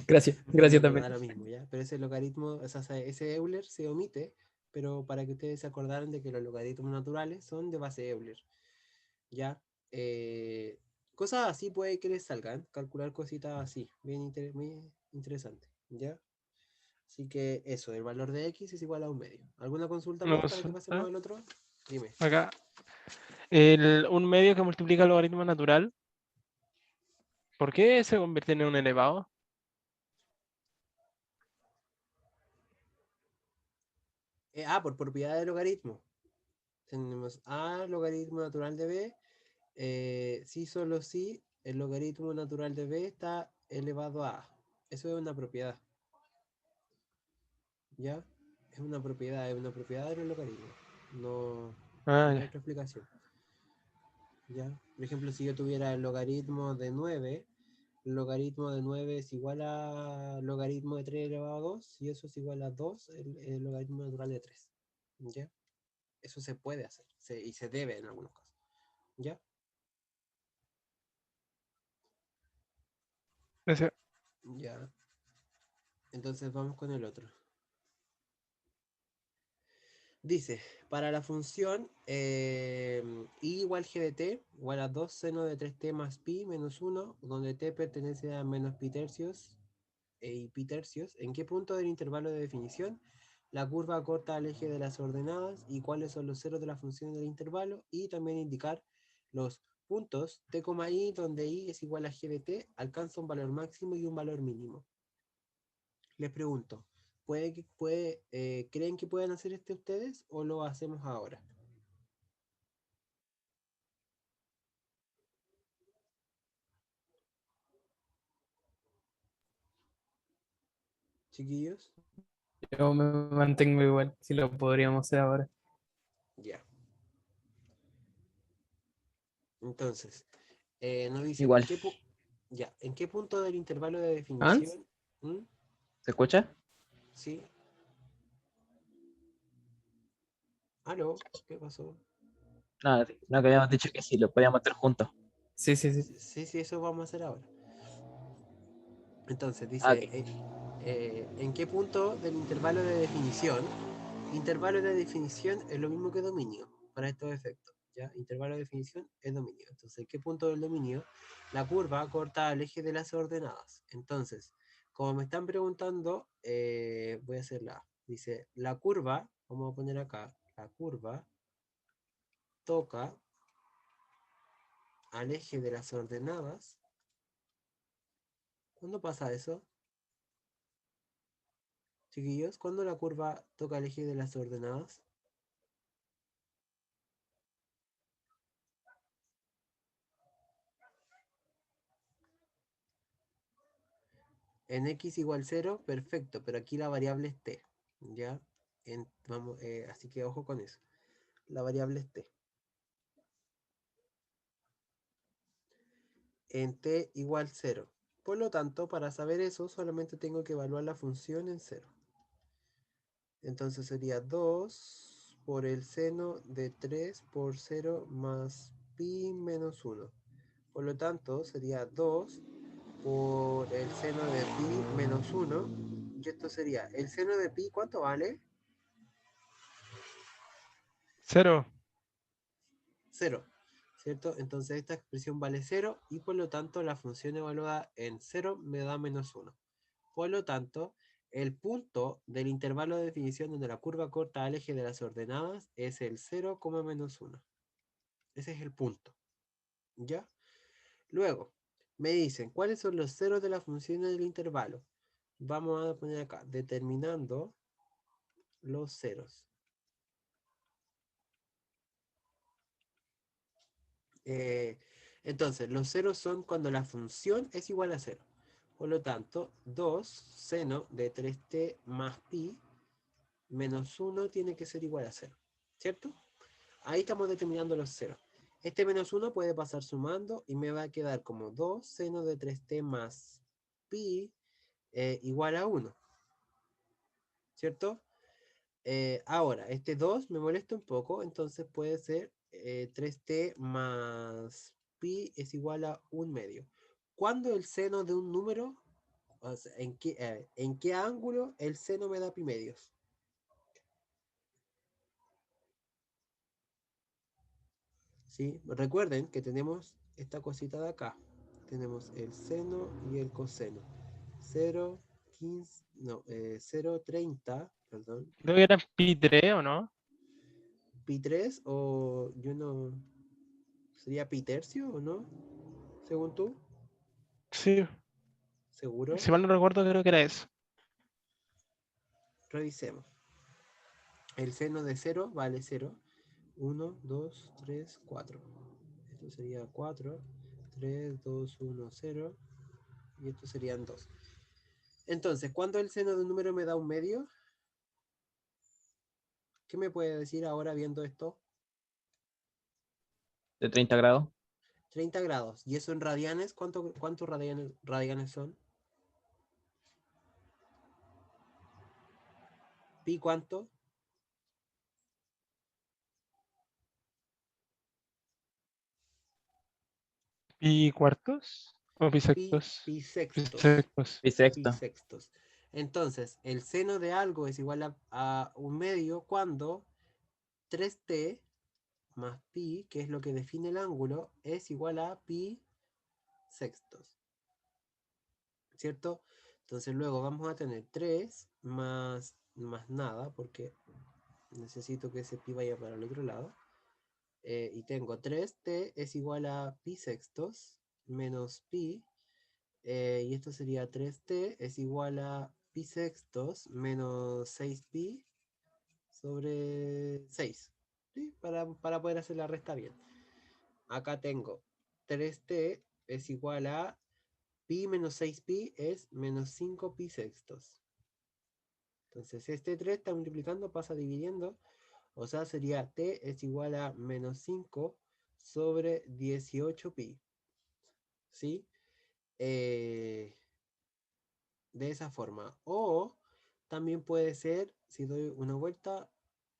Gracias,
No,
gracias
pero
también.
da lo mismo, ¿ya? Pero ese logaritmo, o sea, ese Euler se omite, pero para que ustedes se acordaran de que los logaritmos naturales son de base Euler, ¿ya? Eh, Cosas así puede que les salgan, calcular cositas así, muy interesante, ¿ya? Así que eso, el valor de x es igual a 1/2. ¿Alguna consulta
Una
más para que pasemos
consulta.
al otro? Dime.
Acá. Un medio que multiplica el logaritmo natural. ¿Por qué se convierte en un elevado?
Por propiedad de logaritmo. Tenemos a logaritmo natural de b. Si solo si el logaritmo natural de b está elevado a a. Eso es una propiedad. ¿Ya? Es una propiedad del logaritmo. No,
Ah,
no hay
ya.
otra explicación. ¿Ya? Por ejemplo, si yo tuviera el logaritmo de 9, el logaritmo de 9 es igual a logaritmo de 3 elevado a 2, y eso es igual a 2, el logaritmo natural de 3. ¿Ya? Eso se puede hacer, y se debe en algunos casos. ¿Ya?
Ese-
Ya. Entonces vamos con el otro. Dice, para la función I igual GDT igual a 2 seno de 3t más pi menos 1, donde t pertenece a menos pi tercios y pi tercios, ¿en qué punto del intervalo de definición la curva corta al eje de las ordenadas y cuáles son los ceros de la función del intervalo? Y también indicar los puntos t, i, donde i es igual a g de t, alcanza un valor máximo y un valor mínimo. Les pregunto, ¿creen que pueden hacer este ustedes o lo hacemos ahora? Chiquillos,
Yo me mantengo igual, si lo podríamos hacer ahora.
ya. Entonces, nos dicen,
Igual.
¿en qué punto del intervalo de
¿Hans?
definición? ¿Mm?
¿Se escucha?
Sí. ¿Aló? ¿Qué pasó?
No, no, que habíamos dicho que sí, lo podíamos hacer juntos.
Sí, sí, sí.
Sí, eso vamos a hacer ahora. Entonces,
Ah,
dice,
ok.
¿en qué punto del intervalo de definición? Intervalo de definición es lo mismo que dominio para estos efectos. ¿Ya? Intervalo de definición es dominio. Entonces, ¿en qué punto del dominio la curva corta al eje de las ordenadas? Entonces, como me están preguntando, voy a hacerla. Dice, la curva, vamos a poner acá, la curva toca al eje de las ordenadas. ¿Cuándo pasa eso? Chiquillos, ¿cuándo la curva toca el eje de las ordenadas? En x igual 0, perfecto, pero aquí la variable es t, ¿ya? Así que ojo con eso. La variable es t. En t igual 0. Por lo tanto, para saber eso, solamente tengo que evaluar la función en 0. Entonces sería 2 por el seno de 3 por 0 más pi menos 1. Por lo tanto, sería 2 por el seno de pi menos 1. Y esto sería, el seno de pi, ¿cuánto vale?
0.
0, ¿cierto? Entonces esta expresión vale 0 y por lo tanto la función evaluada en 0 me da menos 1. Por lo tanto, el punto del intervalo de definición donde la curva corta al eje de las ordenadas es el 0, menos 1. Ese es el punto, ¿ya? Luego, me dicen, ¿cuáles son los ceros de la función del intervalo? Vamos a poner acá, determinando los ceros. Entonces, los ceros son cuando la función es igual a 0. Por lo tanto, 2 seno de 3t más pi menos 1 tiene que ser igual a 0. ¿Cierto? Ahí estamos determinando los ceros. Este menos 1 puede pasar sumando y me va a quedar como 2 seno de 3t más pi igual a 1. ¿Cierto? Ahora, este 2 me molesta un poco, entonces puede ser 3t más pi es igual a 1 medio. ¿Cuándo el seno de un número, o sea, en qué ángulo el seno me da pi medios? ¿Sí? Recuerden que tenemos esta cosita de acá. Tenemos el seno y el coseno. 0, 15, no, 0,30, perdón.
Creo que era pi 3 o no.
Pi 3 o yo no... ¿Sería pi tercio o no? Según tú,
Sí.
¿seguro?
Si mal no recuerdo, creo que era eso.
Revisemos. El seno de 0 vale 0. 1, 2, 3, 4. Esto sería 4, 3, 2, 1, 0. Y esto serían 2. Entonces, ¿cuándo el seno de un número me da un medio? ¿Qué me puede decir ahora viendo esto?
De 30 grados.
30 grados. ¿Y eso en radianes? ¿Cuántos radianes son? ¿Pi cuánto?
¿Pi cuartos? ¿O pi
Pi,
sextos?
pi
Pi
sextos.
sextos.
Pi
Bisexto.
sextos. Entonces, el seno de algo es igual a un medio cuando 3t más pi, que es lo que define el ángulo, es igual a pi sextos. ¿Cierto? Entonces luego vamos a tener 3 más nada, porque necesito que ese pi vaya para el otro lado. Y tengo 3t es igual a pi sextos menos pi. Y esto sería 3t es igual a pi sextos menos 6pi sobre 6. ¿Sí? Para poder hacer la resta bien. Acá tengo 3t es igual a pi menos 6pi es menos 5pi sextos. Entonces este 3 está multiplicando, pasa dividiendo. O sea, sería t es igual a menos 5 sobre 18pi. ¿Sí? De esa forma. O también puede ser, si doy una vuelta,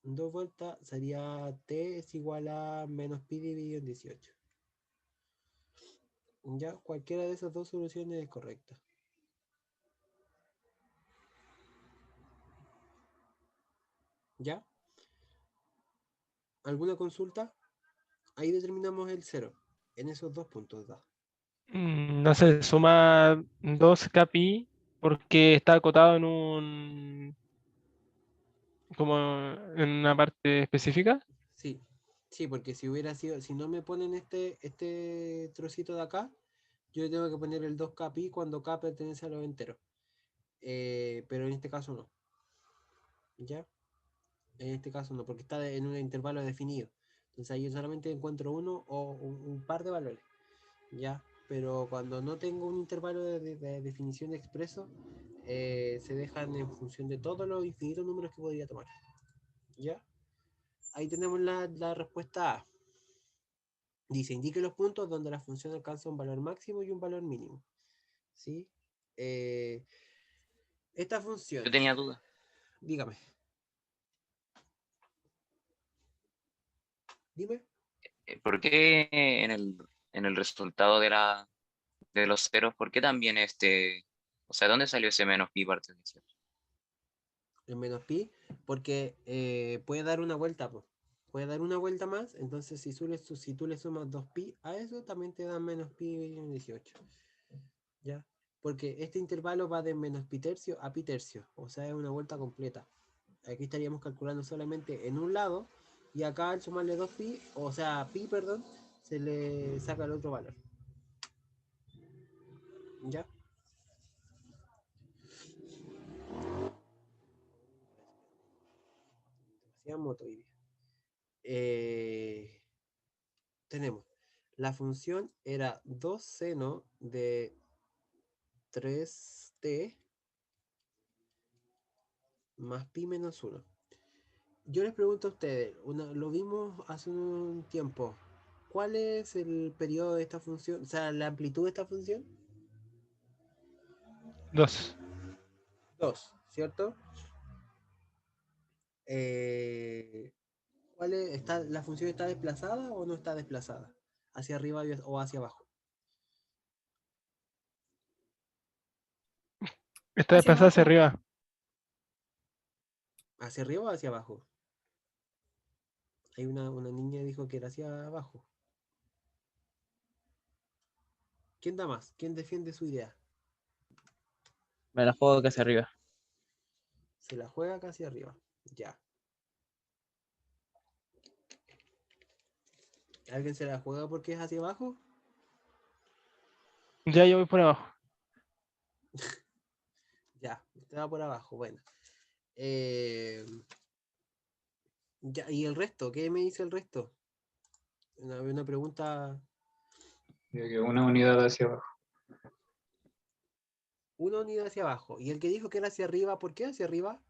2 vueltas, sería t es igual a menos pi dividido en 18. Ya, cualquiera de esas dos soluciones es correcta. ¿Ya? ¿Alguna consulta? Ahí determinamos el 0. En esos dos puntos da.
No se suma 2 kpi porque está acotado en un como en una parte específica.
Sí. Sí, porque si hubiera sido, si no me ponen este trocito de acá, yo le tengo que poner el 2k pi cuando k pertenece a los enteros. Pero en este caso no. ¿Ya? En este caso no, porque está en un intervalo definido. Entonces ahí yo solamente encuentro uno o un par de valores. ¿Ya? Pero cuando no tengo un intervalo de definición expreso, se dejan en función de todos los infinitos números que podría tomar. ¿Ya? Ahí tenemos la respuesta A. Dice, indique los puntos donde la función alcanza un valor máximo y un valor mínimo. ¿Sí? Esta función...
Yo tenía duda.
Dígame. Dime.
¿Por qué en el resultado de los ceros, por qué también o sea, ¿dónde salió ese menos pi parte de 18?
El menos pi, porque puede dar una vuelta, po. Puede dar una vuelta más, entonces si tú le sumas 2pi a eso, también te da menos pi en 18. ¿Ya? Porque este intervalo va de menos pi tercio a pi tercio, o sea, es una vuelta completa. Aquí estaríamos calculando solamente en un lado, y acá al sumarle 2pi, o sea, pi, perdón, se le saca el otro valor. ¿Ya? Demasiada moto hoy día. Tenemos la función era 2 seno de 3t más pi menos 1. Yo les pregunto a ustedes, lo vimos hace un tiempo, ¿cuál es el periodo de esta función? O sea, la amplitud de esta función.
2.
2, ¿cierto? Eh, ¿La función está desplazada o no está desplazada? ¿Hacia arriba o hacia abajo?
Está
Hacia
desplazada hacia
abajo.
arriba.
¿Hacia arriba o hacia abajo? Hay una niña dijo que era hacia abajo. ¿Quién da más? ¿Quién defiende su idea?
Me la juego que hacia arriba.
Se la juega casi arriba. Ya. ¿Alguien se la juega porque es hacia abajo?
Ya yo voy por abajo.
Ya, usted va por abajo. Bueno. Ya, ¿y el resto? ¿Qué me dice el resto? Una pregunta.
Una unidad hacia abajo.
Una unidad hacia abajo. ¿Y el que dijo que era hacia arriba, por qué hacia arriba?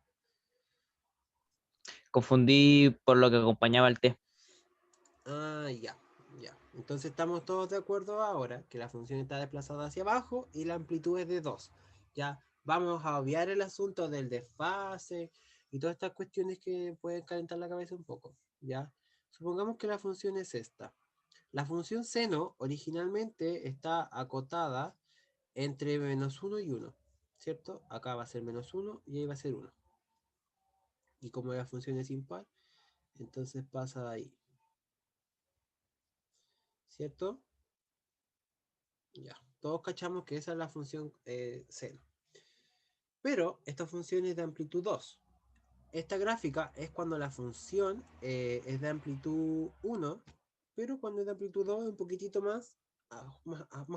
Confundí por lo que acompañaba el T.
Ah, ya, ya. Entonces estamos todos de acuerdo ahora que la función está desplazada hacia abajo y la amplitud es de 2. Ya, vamos a obviar el asunto del desfase y todas estas cuestiones que pueden calentar la cabeza un poco. Ya, supongamos que la función es esta. La función seno originalmente está acotada entre menos 1 y 1, ¿cierto? Acá va a ser menos 1 y ahí va a ser 1. Y como la función es impar, entonces pasa ahí. ¿Cierto? Ya, todos cachamos que esa es la función seno. Pero esta función es de amplitud 2. Esta gráfica es cuando la función es de amplitud 1, pero cuando es de amplitud 2 es un poquitito más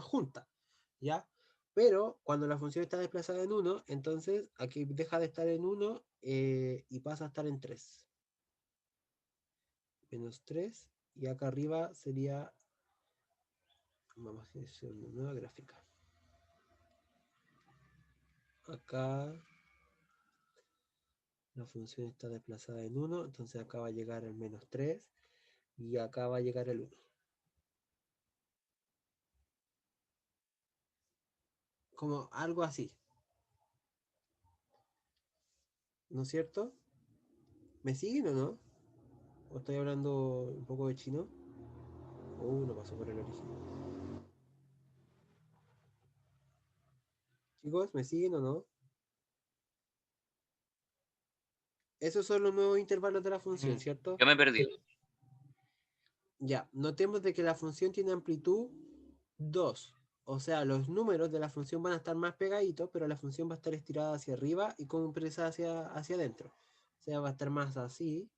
junta, ¿ya? Pero cuando la función está desplazada en 1, entonces aquí deja de estar en 1 y pasa a estar en 3. Menos 3, y acá arriba sería, vamos a hacer una nueva gráfica. Acá la función está desplazada en 1, entonces acá va a llegar el menos 3 y acá va a llegar el 1. Como algo así. ¿No es cierto? ¿Me siguen o no? ¿O estoy hablando un poco de chino? No pasó por el origen. Chicos, ¿me siguen o no? Esos son los nuevos intervalos de la función, ¿cierto?
Yo me he perdido.
Ya, notemos de que la función tiene amplitud 2. O sea, los números de la función van a estar más pegaditos, pero la función va a estar estirada hacia arriba y compresa hacia adentro. O sea, va a estar más así,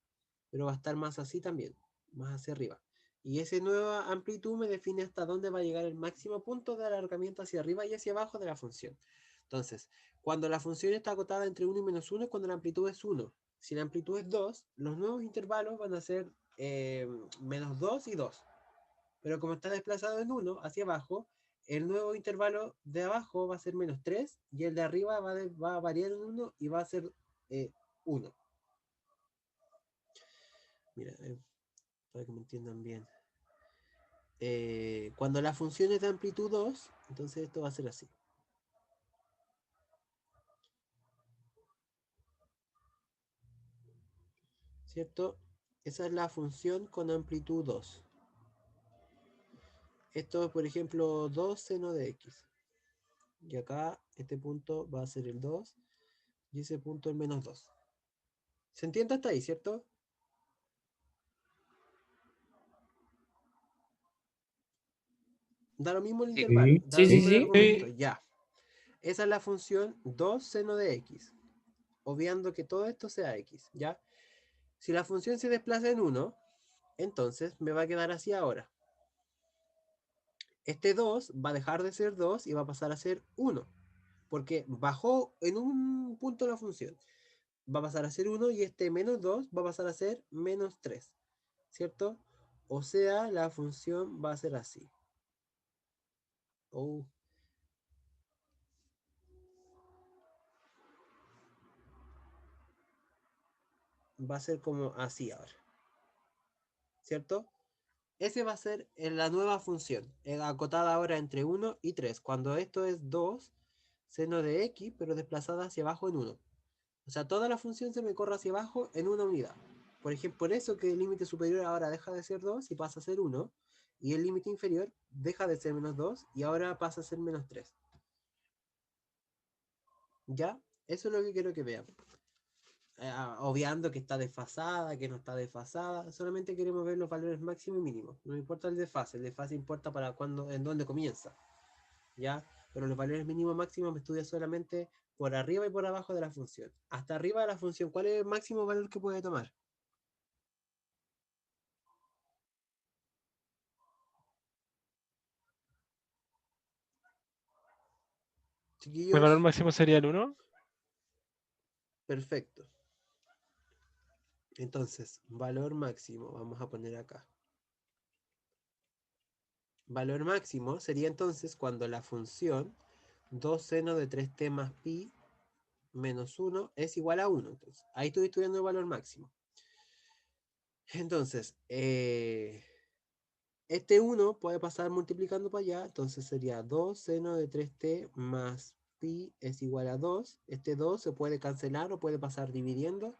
pero va a estar más así también, más hacia arriba. Y esa nueva amplitud me define hasta dónde va a llegar el máximo punto de alargamiento hacia arriba y hacia abajo de la función. Entonces, cuando la función está acotada entre 1 y menos 1 es cuando la amplitud es 1. Si la amplitud es 2, los nuevos intervalos van a ser menos 2 y 2. Pero como está desplazado en 1 hacia abajo, el nuevo intervalo de abajo va a ser menos 3 y el de arriba va a variar en 1 y va a ser 1. Mira, para que me entiendan bien. Cuando la función es de amplitud 2, entonces esto va a ser así. ¿Cierto? Esa es la función con amplitud 2. Esto es, por ejemplo, 2 seno de x. Y acá este punto va a ser el 2 y ese punto el menos 2. ¿Se entiende hasta ahí, cierto? Da lo mismo el
Sí.
intervalo, da lo
Sí, sí,
mismo el
sí.
argumento, ya. Esa es la función 2 seno de x. Obviando que todo esto sea x, ¿ya? Si la función se desplaza en 1, entonces me va a quedar así ahora. Este 2 va a dejar de ser 2 y va a pasar a ser 1. Porque bajó en un punto la función. Va a pasar a ser 1 y este menos 2 va a pasar a ser menos 3. ¿Cierto? O sea, la función va a ser así. Oh. Va a ser como así ahora. ¿Cierto? Ese va a ser la nueva función, acotada ahora entre 1 y 3, cuando esto es 2 seno de x, pero desplazada hacia abajo en 1. O sea, toda la función se me corre hacia abajo en una unidad. Por ejemplo, por eso que el límite superior ahora deja de ser 2 y pasa a ser 1, y el límite inferior deja de ser menos 2 y ahora pasa a ser menos 3. ¿Ya? Eso es lo que quiero que vean. Obviando que está desfasada, que no está desfasada, solamente queremos ver los valores máximos y mínimos. No importa el desfase importa para cuándo, en dónde comienza, ¿ya? Pero los valores mínimos máximos me estudia solamente por arriba y por abajo de la función. Hasta arriba de la función, ¿cuál es el máximo valor que puede tomar?
El valor
Chiquillos,
máximo sería el 1.
perfecto. Entonces, valor máximo, vamos a poner acá. Valor máximo sería entonces cuando la función 2 seno de 3t más pi menos 1 es igual a 1. Entonces, ahí estoy estudiando el valor máximo. Entonces, este 1 puede pasar multiplicando para allá, entonces sería 2 seno de 3t más pi es igual a 2. Este 2 se puede cancelar o puede pasar dividiendo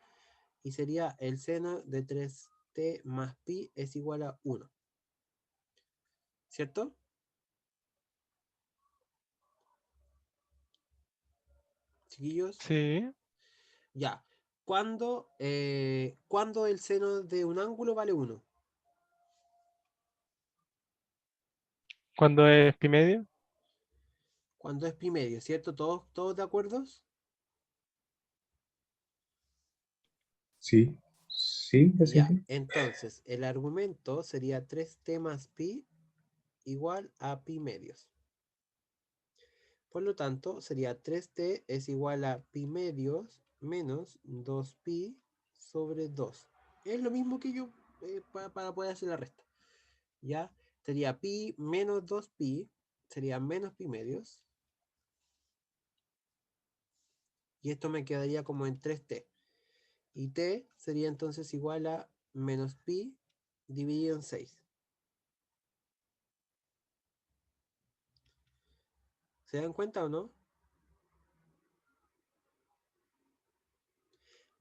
y sería el seno de 3t más pi es igual a 1. ¿Cierto? Chiquillos,
Sí.
ya. ¿Cuándo el seno de un ángulo vale 1?
Cuando es pi medio.
Cuando es pi medio, ¿cierto? ¿Todos de acuerdo?
Sí, sí, así
Ya,
sí.
entonces el argumento sería 3t más pi igual a pi medios. Por lo tanto, sería 3t es igual a pi medios menos 2pi sobre 2. Es lo mismo que yo para poder hacer la resta. ¿Ya? Sería pi menos 2pi, sería menos pi medios. Y esto me quedaría como en 3t. Y t sería entonces igual a menos pi dividido en 6. ¿Se dan cuenta o no?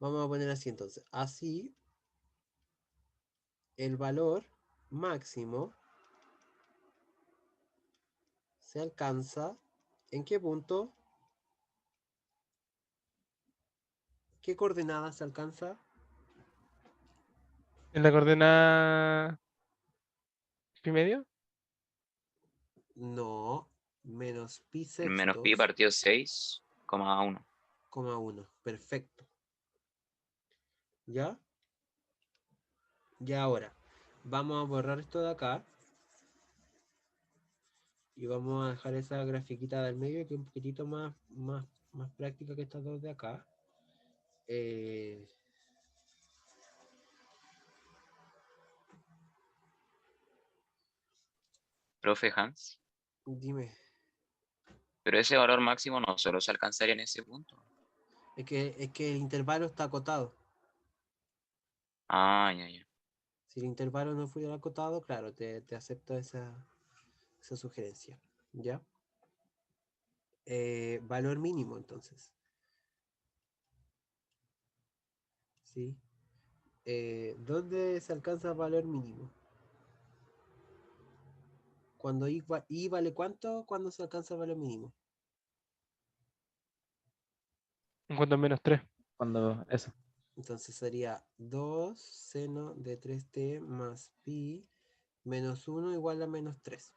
Vamos a poner así entonces. Así, el valor máximo se alcanza. ¿En qué punto? ¿Qué coordenada se alcanza?
En la coordenada pi medio.
No, menos pi
El menos pi
sextos,
partido 6,1.
coma 1. Perfecto. ¿Ya? Ya ahora, vamos a borrar esto de acá. Y vamos a dejar esa grafiquita del medio que es un poquitito más práctica que estas dos de acá. Eh,
Profe Hans.
Dime,
Pero ese valor máximo no solo se alcanzaría en ese punto.
es que el intervalo está acotado.
Ah, ya, ya.
Si el intervalo no fuera acotado, claro, te acepto esa sugerencia. ¿Ya? Valor mínimo, entonces. ¿Sí? ¿Dónde se alcanza valor mínimo? Cuando i vale cuánto, ¿cuándo se alcanza valor mínimo?
En cuanto a menos 3.
Cuando eso.
Entonces sería 2 seno de 3t más pi menos 1 igual a menos 3.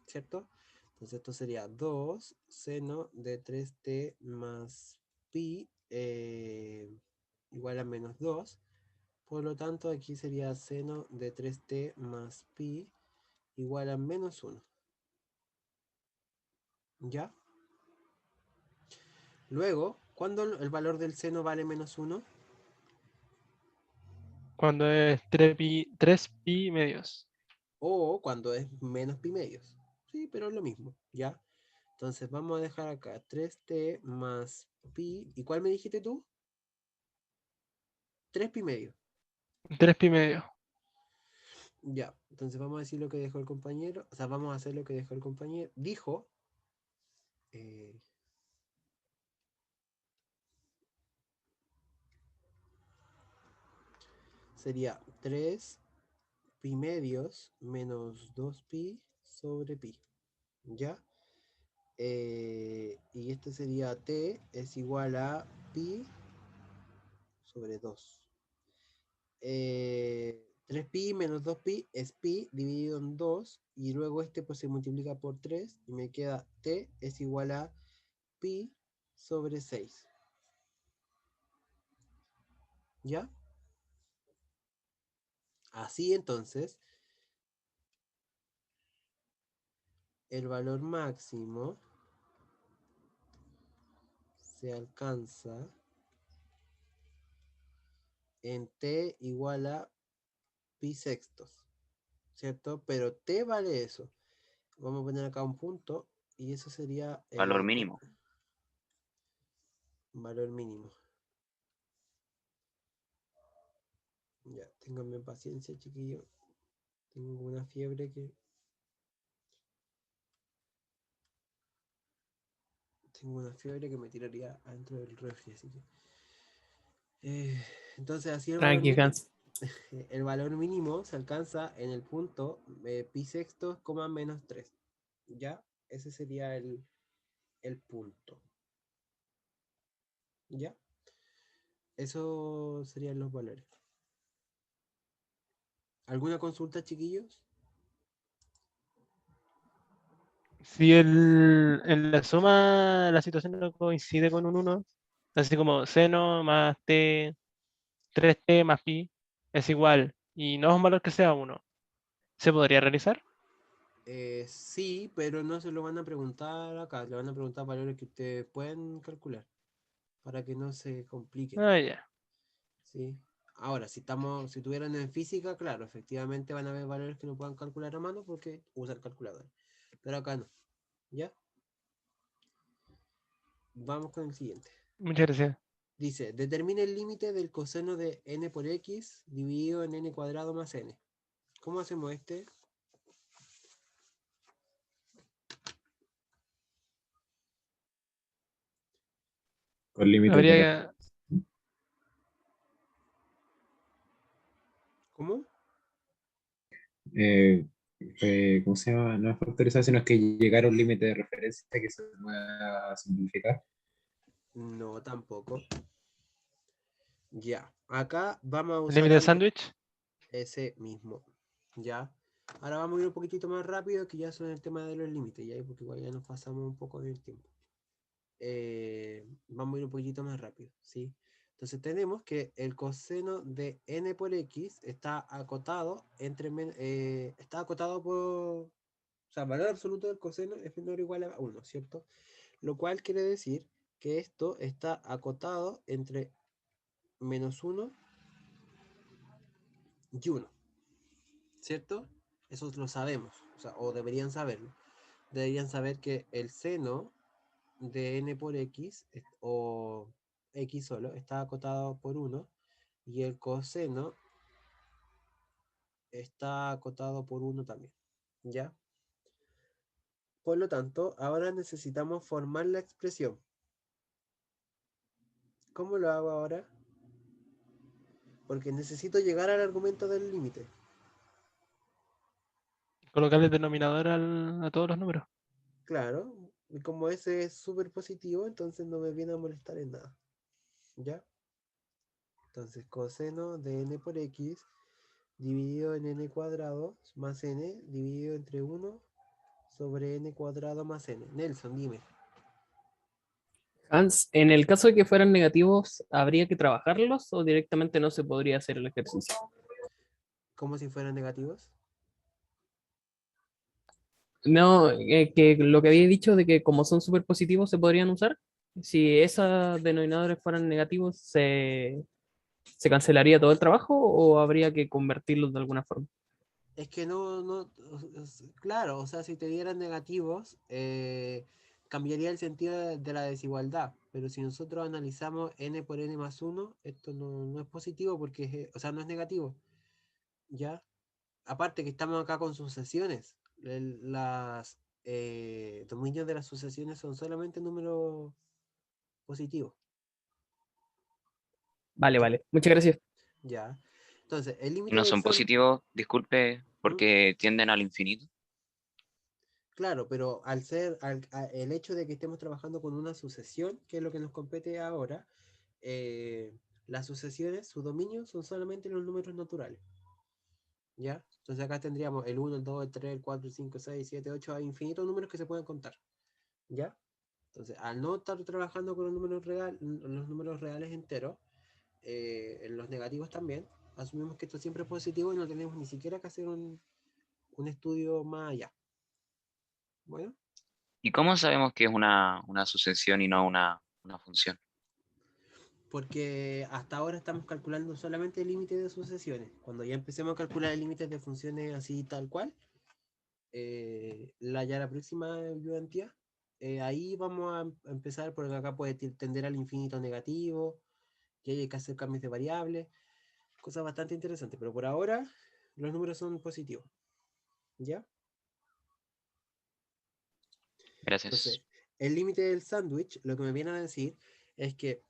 ¿Cierto? Entonces esto sería 2 seno de 3t más pi igual a menos 2. Por lo tanto, aquí sería seno de 3t más pi igual a menos 1. ¿Ya? Luego, ¿cuándo el valor del seno vale menos 1?
Cuando es 3pi medios.
O cuando es menos pi medios. Sí, pero es lo mismo, ¿ya? Entonces vamos a dejar acá 3t más pi. ¿Y cuál me dijiste tú? 3 pi medio.
3pi medio.
Ya, entonces vamos a decir lo que dejó el compañero. O sea, vamos a hacer lo que dejó el compañero. Dijo. eh, Sería 3 pi medios menos 2 pi sobre pi. ¿Ya? Y este sería t es igual a pi sobre 2. 3pi menos 2pi es pi dividido en 2 y luego este pues se multiplica por 3 y me queda t es igual a pi sobre 6. ¿Ya? Así entonces, el valor máximo se alcanza en t igual a pi sextos, ¿cierto? Pero t vale eso. Vamos a poner acá un punto y eso sería
Valor mínimo.
valor mínimo. Ya, ténganme paciencia, chiquillo. Tengo una fiebre que... Tengo una fiebre que me tiraría adentro del refri, así que... entonces, así el valor
Tranqui,
mínimo...
Hans.
El valor mínimo se alcanza en el punto pi sextos, coma menos 3. ¿Ya? Ese sería el punto. ¿Ya? Esos serían los valores. ¿Alguna consulta, chiquillos?
Si en la suma la situación no coincide con un 1, así como seno más t, 3t más pi es igual y no es un valor que sea 1, ¿se podría realizar?
Sí, pero no se lo van a preguntar acá. Le van a preguntar valores que ustedes pueden calcular para que no se compliquen.
Ah, ya.
¿Sí? Ahora, si tuvieran en física, claro, efectivamente van a haber valores que no puedan calcular a mano porque usan calculadora. Pero acá no. ¿Ya? Vamos con el siguiente.
Muchas gracias.
Dice, determine el límite del coseno de n por x dividido en n cuadrado más n. ¿Cómo hacemos este?
Con límites de
Habría
¿Cómo?
¿cómo se llama? No es factorizar, sino es que llegar a un límite de referencia que se pueda simplificar.
No, tampoco. Ya. Acá vamos a
el
usar
límite de
algo,
sándwich.
ese mismo. ¿Ya? Ahora vamos a ir un poquitito más rápido, que ya son el tema de los límites, ¿ya? Porque igual ya nos pasamos un poco del tiempo. Vamos a ir un poquitito más rápido, ¿sí? Entonces tenemos que el coseno de n por x está acotado está acotado por, o sea, el valor absoluto del coseno es menor o igual a 1, ¿cierto? Lo cual quiere decir que esto está acotado entre -1 y 1, ¿cierto? Eso lo sabemos, o sea, o deberían saberlo. Deberían saber que el seno de n por x o x solo está acotado por 1 y el coseno está acotado por 1 también, ¿ya? Por lo tanto, ahora necesitamos formar la expresión. ¿Cómo lo hago ahora? Porque necesito llegar al argumento del límite.
Colocarle denominador a todos los números.
Claro, y como ese es súper positivo, entonces no me viene a molestar en nada, ¿ya? Entonces, coseno de n por x dividido en n cuadrado más n dividido entre 1 sobre n cuadrado más n. Nelson, dime.
Hans, en el caso de que fueran negativos, ¿habría que trabajarlos o directamente no se podría hacer el ejercicio?
¿Cómo si fueran negativos?
No, que lo que había dicho de que como son súper positivos se podrían usar. Si esos denominadores fueran negativos, ¿se cancelaría todo el trabajo o habría que convertirlos de alguna forma?
Es que claro, o sea, si te dieran negativos, cambiaría el sentido de la desigualdad. Pero si nosotros analizamos n por n más 1, esto no es positivo porque, o sea, no es negativo, ¿ya? Aparte que estamos acá con sucesiones. Las dominios de las sucesiones son solamente números positivos,
Vale, vale. Muchas gracias.
¿ya? Entonces, el
Y
límite
no
del
son positivos, disculpe, porque tienden al infinito.
Claro, pero al ser el hecho de que estemos trabajando con una sucesión, que es lo que nos compete ahora, las sucesiones, su dominio son solamente los números naturales. ¿Ya? Entonces acá tendríamos el 1, el 2, el 3, el 4, el 5, 6, 7, 8, hay infinitos números que se pueden contar. ¿Ya? Entonces, al no estar trabajando con los números reales enteros, en los negativos también, asumimos que esto siempre es positivo y no tenemos ni siquiera que hacer un estudio más allá. Bueno.
¿Y cómo sabemos que es una sucesión y no una función?
Porque hasta ahora estamos calculando solamente el límite de sucesiones. Cuando ya empecemos a calcular el límite de funciones así tal cual, la próxima ayudantía, ahí vamos a empezar, porque acá puede tender al infinito negativo, y hay que hacer cambios de variables, cosas bastante interesantes, pero por ahora los números son positivos, ¿ya? Entonces,
Gracias.
el límite del sándwich, lo que me viene a decir es que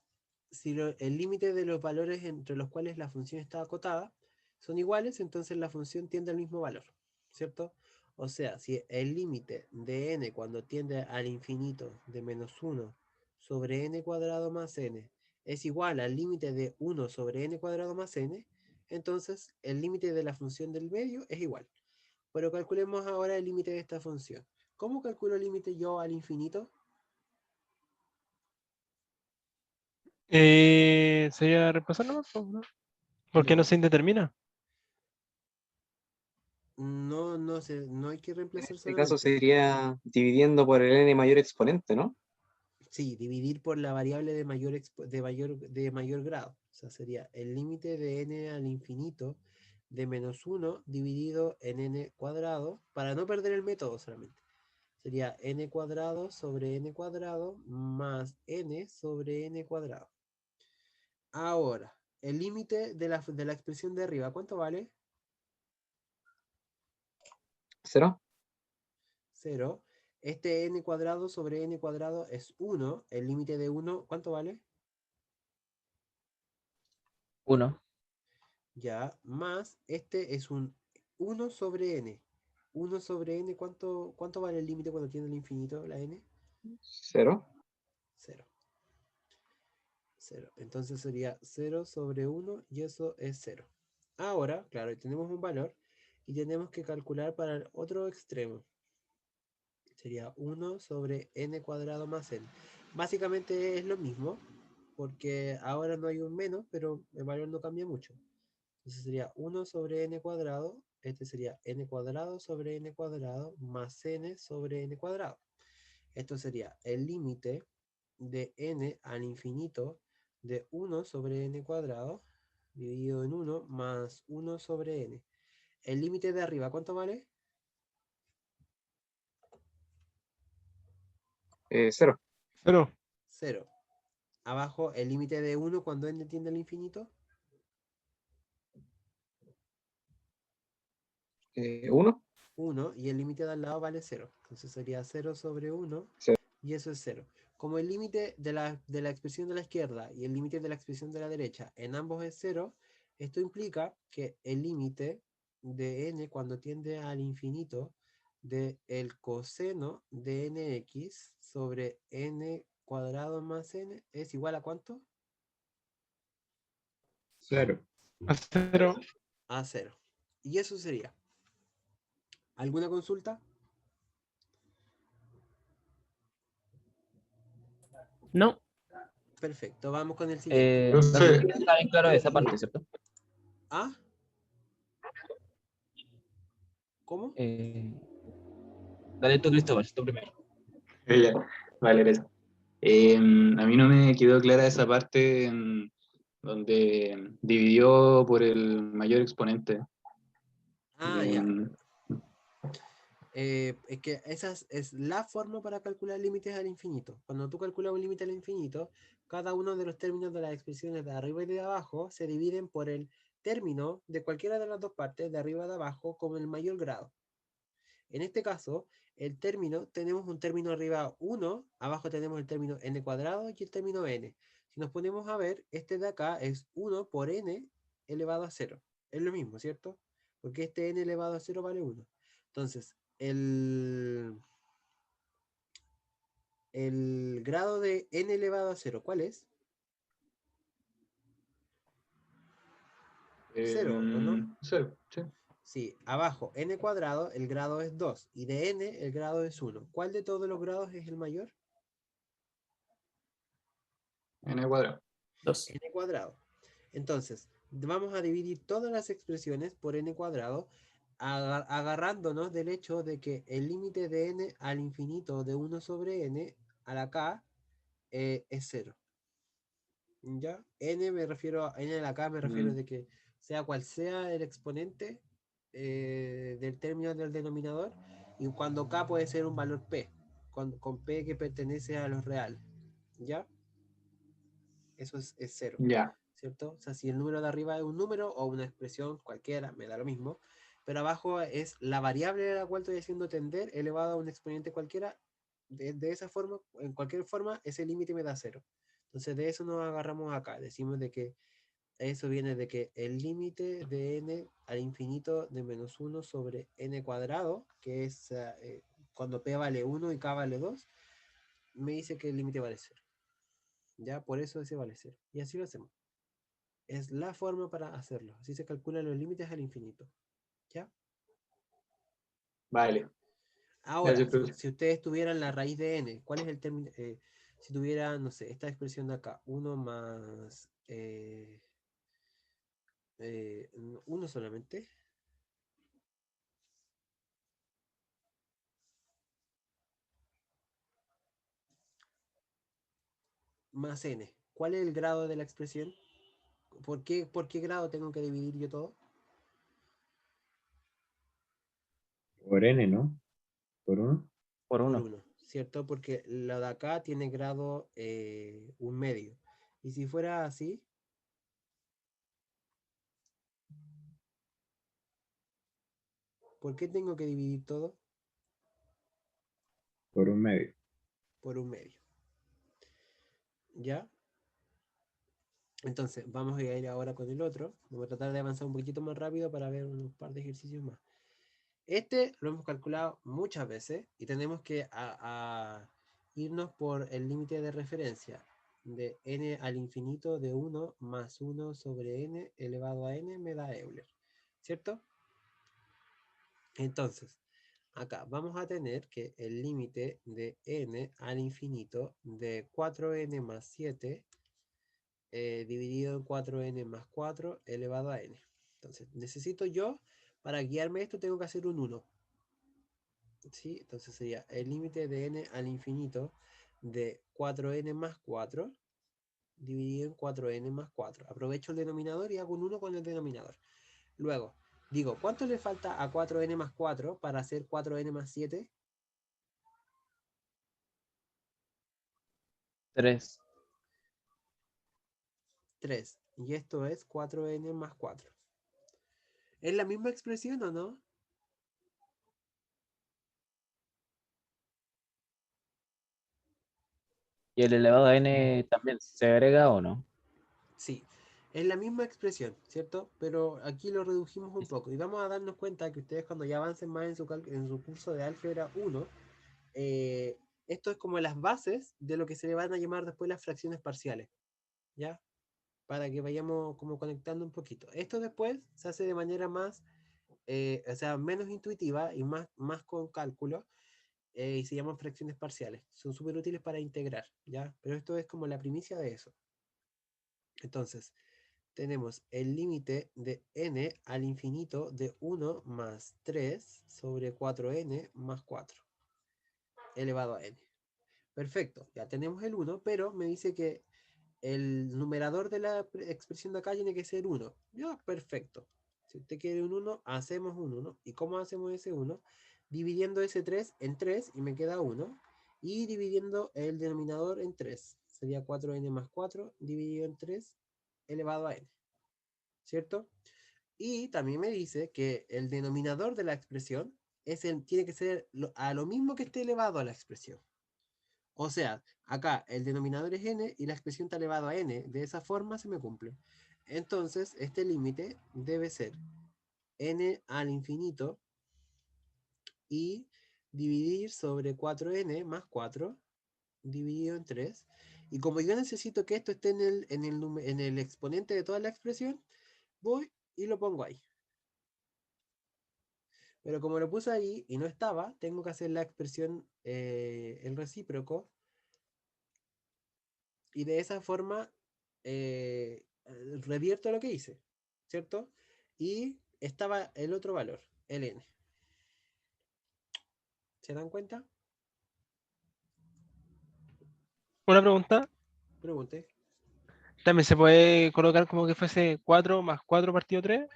si el límite de los valores entre los cuales la función está acotada son iguales, entonces la función tiende al mismo valor, ¿cierto? O sea, si el límite de n cuando tiende al infinito de -1 sobre n cuadrado más n es igual al límite de 1 sobre n cuadrado más n, entonces el límite de la función del medio es igual. Pero calculemos ahora el límite de esta función. ¿Cómo calculo el límite yo al infinito?
Sería reemplazar nomás, ¿no? ¿Por qué no
No,
se indetermina?
no hay que
En
reemplazar
este caso
solamente.
sería dividiendo por el n mayor exponente, ¿no?
Sí, dividir por la variable de mayor grado. O sea, sería el límite de n al infinito de menos 1 dividido en n cuadrado, para no perder el método solamente. Sería n cuadrado sobre n cuadrado más n sobre n cuadrado. Ahora, el límite de la expresión de arriba, ¿cuánto vale?
¿Cero?
0. Este n cuadrado sobre n cuadrado es 1. El límite de 1, ¿cuánto vale?
1.
Ya, más este es un 1 sobre n. 1 sobre n, ¿cuánto vale el límite cuando tiene el infinito, la n?
¿Cero?
0. 0. Entonces sería 0 sobre 1 y eso es 0. Ahora, claro, tenemos un valor y tenemos que calcular para el otro extremo. Sería 1 sobre n cuadrado más n. Básicamente es lo mismo, porque ahora no hay un menos, pero el valor no cambia mucho. Entonces sería 1 sobre n cuadrado, este sería n cuadrado sobre n cuadrado más n sobre n cuadrado. Esto sería el límite de n al infinito de 1 sobre n cuadrado dividido en 1 más 1 sobre n. El límite de arriba, ¿cuánto vale?
Cero.
Cero.
0. Abajo, el límite de 1 cuando n tiende al infinito.
¿Uno?
1 y el límite de al lado vale 0. Entonces sería 0 sobre 1
Cero.
y eso es 0. Como el límite de la expresión de la izquierda y el límite de la expresión de la derecha en ambos es 0, esto implica que el límite de n cuando tiende al infinito de el coseno de nx sobre n cuadrado más n es igual a ¿cuánto?
Cero.
A cero.
A 0. Y eso sería. ¿Alguna consulta?
No,
Perfecto, vamos con el siguiente.
Está bien claro esa parte, ¿cierto?
¿Ah? ¿Cómo?
Dale tú, Cristóbal, tú primero.
Ya. Vale, gracias. A mí no me quedó clara esa parte donde dividió por el mayor exponente.
Ah, ya.
Em,
Es que esa es la forma para calcular límites al infinito. Cuando tú calculas un límite al infinito, cada uno de los términos de las expresiones de arriba y de abajo se dividen por el término de cualquiera de las dos partes, de arriba y de abajo, con el mayor grado. En este caso, el término, tenemos un término arriba 1, abajo tenemos el término n cuadrado y el término n. Si nos ponemos a ver, este de acá es 1 por n elevado a 0. Es lo mismo, ¿cierto? Porque este n elevado a 0 vale 1. Entonces, el grado de n elevado a 0, ¿cuál es? 0, ¿o no?
Cero, sí.
Sí, abajo n cuadrado, el grado es 2. Y de n, el grado es 1. ¿Cuál de todos los grados es el mayor?
N cuadrado.
2.
N cuadrado. Entonces, vamos a dividir todas las expresiones por n cuadrado, agarrándonos del hecho de que el límite de n al infinito de 1 sobre n a la k es 0. ¿Ya? N me refiero a n a la k, me refiero
Mm,
de que sea cual sea el exponente del término del denominador, y cuando k puede ser un valor p, con p que pertenece a los reales. ¿Ya? Eso es 0.
ya.
¿Cierto? O sea, si el número de arriba es un número o una expresión cualquiera, me da lo mismo, pero abajo es la variable a la cual estoy haciendo tender elevado a un exponente cualquiera, de esa forma, en cualquier forma, ese límite me da 0. Entonces de eso nos agarramos acá, decimos de que eso viene de que el límite de n al infinito de menos 1 sobre n cuadrado, que es cuando p vale 1 y k vale 2, me dice que el límite vale 0. ¿Ya? Por eso ese vale 0. Y así lo hacemos. Es la forma para hacerlo. Así se calculan los límites al infinito. ¿Ya?
Vale,
Ahora,
gracias, profesor.
si ustedes tuvieran la raíz de n, ¿cuál es el término? Si tuvieran, no sé, esta expresión de acá, 1 más 1 solamente, más n. ¿Cuál es el grado de la expresión? ¿Por qué grado tengo que dividir yo todo?
Por n, ¿no? Por 1.
Por
Por
1.
1, ¿cierto? Porque la de acá tiene grado 1/2. Y si fuera así, ¿por qué tengo que dividir todo?
Por 1/2.
Por 1/2. ¿Ya? Entonces, vamos a ir ahora con el otro. Voy a tratar de avanzar un poquito más rápido para ver un par de ejercicios más. Este lo hemos calculado muchas veces y tenemos que irnos por el límite de referencia de n al infinito de 1 más 1 sobre n elevado a n me da Euler, ¿cierto? Entonces, acá vamos a tener que el límite de n al infinito de 4n más 7 dividido en 4n más 4 elevado a n. Entonces, necesito yo, para guiarme esto, tengo que hacer un 1. ¿Sí? Entonces sería el límite de n al infinito de 4n más 4 dividido en 4n más 4. Aprovecho el denominador y hago un 1 con el denominador. Luego, digo, ¿cuánto le falta a 4n más 4 para hacer 4n más 7?
3.
3. Y esto es 4n más 4. ¿Es la misma expresión o no?
¿Y el elevado a n también se agrega o no?
Sí, es la misma expresión, ¿cierto? Pero aquí lo redujimos un poco. Y vamos a darnos cuenta que ustedes cuando ya avancen más en su curso de álgebra 1, eh, esto es como las bases de lo que se le van a llamar después las fracciones parciales, ¿ya? Para que vayamos como conectando un poquito. Esto después se hace de manera más, o sea, menos intuitiva y más con cálculo, y se llaman fracciones parciales. Son súper útiles para integrar, ¿ya? Pero esto es como la primicia de eso. Entonces, tenemos el límite de n al infinito de 1 más 3 sobre 4n más 4 elevado a n. Perfecto, ya tenemos el 1, pero me dice que el numerador de la expresión de acá tiene que ser 1. Ya, perfecto. Si usted quiere un 1, hacemos un 1. ¿Y cómo hacemos ese 1? Dividiendo ese 3 en 3 y me queda 1. Y dividiendo el denominador en 3. Sería 4n más 4 dividido en 3 elevado a n. ¿Cierto? Y también me dice que el denominador de la expresión tiene que ser a lo mismo que esté elevado a la expresión. O sea, acá el denominador es n y la expresión está elevado a n. De esa forma se me cumple. Entonces, este límite debe ser n al infinito y dividir sobre 4n más 4 dividido en 3. Y como yo necesito que esto esté en el exponente de toda la expresión, voy y lo pongo ahí. Pero como lo puse ahí y no estaba, tengo que hacer la expresión, el recíproco, y de esa forma revierto lo que hice, ¿cierto? Y estaba el otro valor, el n. ¿Se dan cuenta?
Una pregunta.
Pregunte.
También se puede colocar como que fuese 4 más 4 partido 3.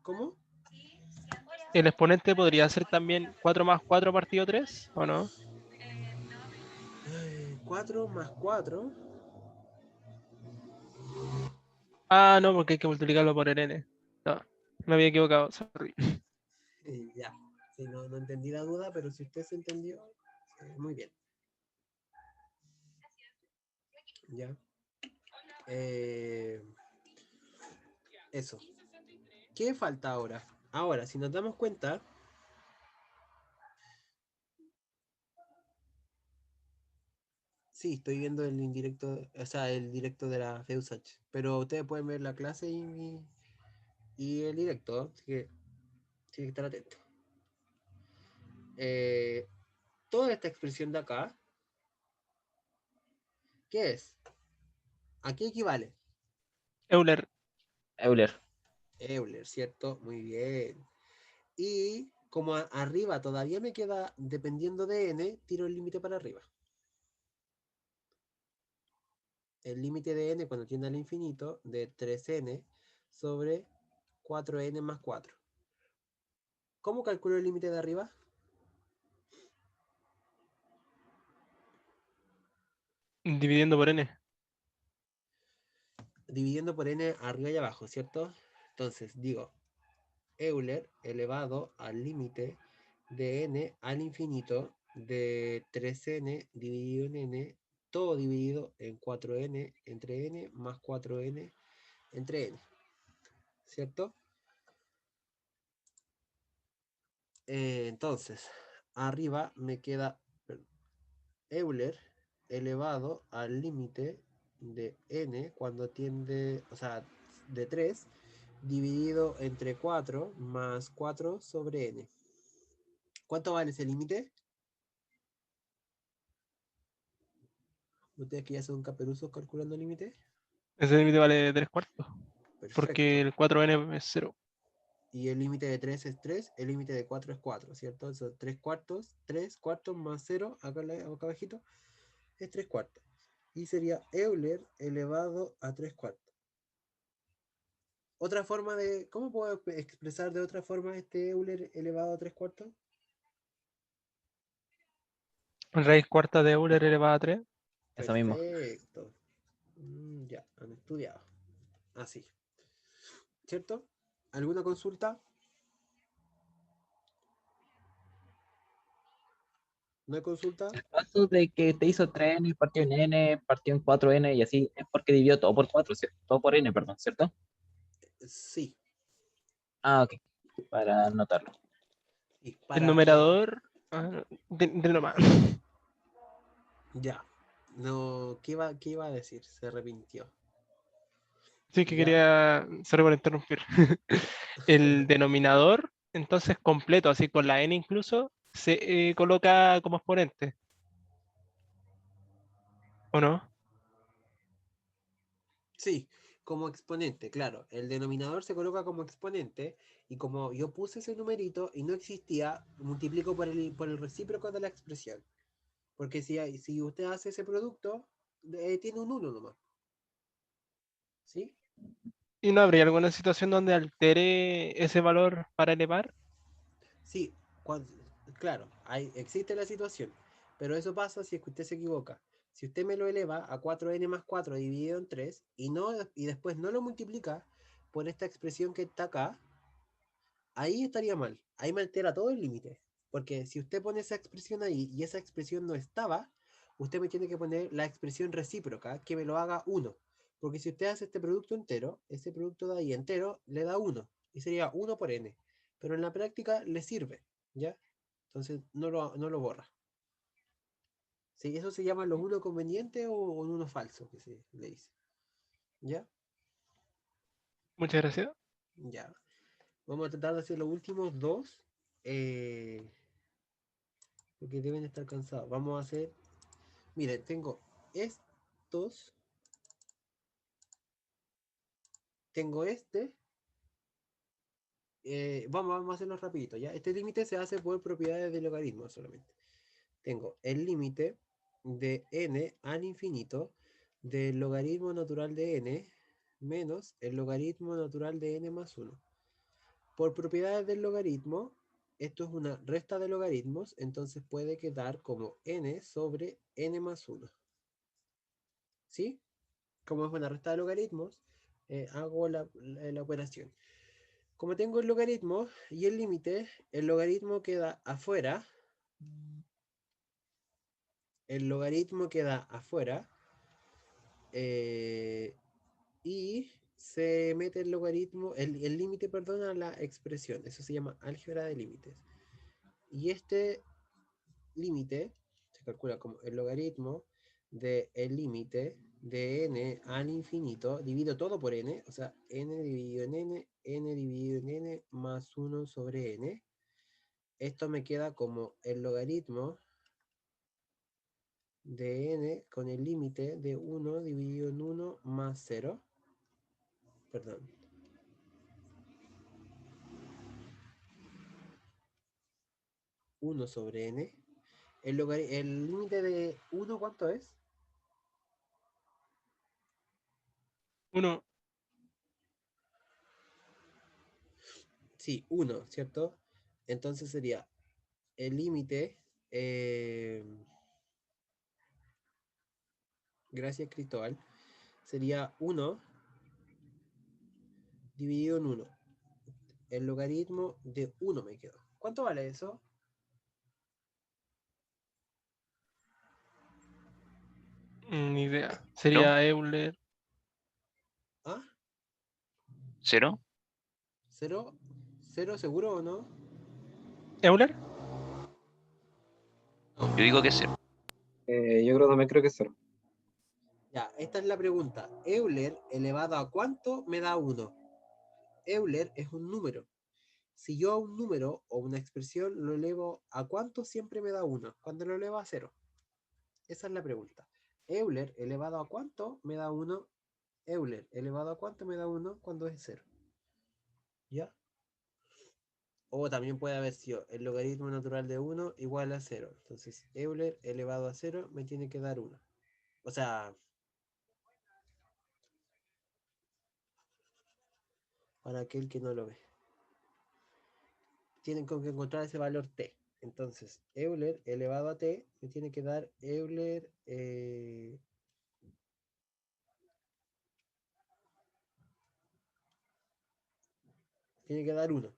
¿Cómo?
El exponente podría ser también 4 más 4 partido 3, ¿o no?
4 más 4.
Ah, no, porque hay que multiplicarlo por el n. No, me había equivocado, sorry.
Ya. Sí, no entendí la duda, pero si usted se entendió, muy bien. Ya. Eso. ¿Qué falta ahora? Ahora, si nos damos cuenta, Sí, estoy viendo el indirecto, o sea, el directo de la FEUSACH. Pero ustedes pueden ver la clase y el directo, así que tienen que estar atentos. Toda esta expresión de acá, ¿qué es? ¿A qué equivale?
Euler.
Euler.
Euler, ¿cierto? Muy bien. Y como arriba todavía me queda, dependiendo de n, tiro el límite para arriba. El límite de n cuando tiende al infinito de 3n sobre 4n más 4. ¿Cómo calculo el límite de arriba?
Dividiendo por n.
Dividiendo por n arriba y abajo, ¿cierto? Entonces digo, Euler elevado al límite de n al infinito de 3n dividido en n, todo dividido en 4n entre n más 4n entre n, ¿cierto? Entonces, arriba me queda Euler elevado al límite de n cuando tiende, o sea, de 3 dividido entre 4 más 4 sobre n. ¿Cuánto vale ese límite? ¿Ustedes que ya son caperuzos calculando el límite?
Ese límite vale 3/4. Porque
Perfecto.
el 4n es 0.
Y el límite de 3 es 3, el límite de 4 es 4, ¿cierto? Eso 3 cuartos más 0, acá abajito, es 3 cuartos. Y sería Euler elevado a 3 cuartos. Otra forma de, ¿cómo puedo expresar de otra forma este Euler elevado a 3 cuartos?
Raíz cuarta de Euler elevada a 3.
Eso mismo.
Perfecto. Ya, han estudiado. Así. ¿Cierto? ¿Alguna consulta? ¿No hay consulta?
El caso de que te hizo 3n, partió en n, partió en 4n y así, es porque dividió todo por 4, ¿cierto? Todo por n, perdón, ¿cierto?
Sí.
Ah, ok. Para anotarlo.
Y
El
para que...
numerador. De nomás.
Ya. No, qué iba a decir? Se arrepintió.
Sí, que
¿Ya?
quería. Sorry por interrumpir. El denominador, entonces completo, así con la n incluso, se coloca como exponente. ¿O no?
Sí, como exponente, claro. El denominador se coloca como exponente y como yo puse ese numerito y no existía, multiplico por el recíproco de la expresión. Porque si usted hace ese producto, tiene un 1 nomás. ¿Sí?
¿Y no habría alguna situación donde altere ese valor para elevar?
Sí, claro, existe la situación, pero eso pasa si es que usted se equivoca. Si usted me lo eleva a 4n más 4 dividido en 3 y después no lo multiplica por esta expresión que está acá, ahí estaría mal. Ahí me altera todo el límite. Porque si usted pone esa expresión ahí y esa expresión no estaba, usted me tiene que poner la expresión recíproca que me lo haga 1. Porque si usted hace este producto entero, ese producto de ahí entero le da 1. Y sería 1 por n. Pero en la práctica le sirve. ¿Ya? Entonces no lo borra. ¿Sí? Eso se llama los uno convenientes o un uno falso, que se le dice. ¿Ya?
Muchas gracias.
Ya. Vamos a tratar de hacer los últimos dos. Eh, porque deben estar cansados. Vamos a hacer. Mire, tengo estos. Tengo este. Vamos a hacerlo rapidito, ¿ya? Este límite se hace por propiedades de logaritmo solamente. Tengo el límite de n al infinito del logaritmo natural de n menos el logaritmo natural de n más 1. Por propiedades del logaritmo, esto es una resta de logaritmos, entonces puede quedar como n sobre n más 1. ¿Sí? Como es una resta de logaritmos, hago la operación. Como tengo el logaritmo y el límite, el logaritmo queda afuera. El logaritmo queda afuera. eh, y se mete el logaritmo, el límite, perdón, a la expresión. Eso se llama álgebra de límites. Y este límite se calcula como el logaritmo del límite de n al infinito, divido todo por n, o sea, n dividido en n dividido en n, más 1 sobre n. Esto me queda como el logaritmo de n con el límite de 1 dividido en 1 más 0. Perdón. ¿1 sobre n? El límite de 1, ¿cuánto es?
1.
Sí, 1, ¿cierto? Entonces sería el límite, gracias Cristóbal, sería 1 dividido en 1. El logaritmo de 1 me quedó. ¿Cuánto vale eso?
Ni idea. Sería Euler.
¿Ah?
¿Cero?
¿Cero? ¿Cero seguro o no?
¿Euler?
Yo digo que cero.
Yo creo también creo que es 0.
Ya, esta es la pregunta. Euler elevado a cuánto me da 1. Euler es un número. Si yo a un número o una expresión lo elevo a cuánto, siempre me da 1. Cuando lo elevo a 0. Esa es la pregunta. Euler elevado a cuánto me da 1. Euler elevado a cuánto me da 1 cuando es 0. ¿Ya? O también puede haber sido el logaritmo natural de 1 igual a 0. Entonces, Euler elevado a 0 me tiene que dar 1. O sea, para aquel que no lo ve. Tienen que encontrar ese valor t. Entonces, Euler elevado a t me tiene que dar Euler... tiene que dar 1.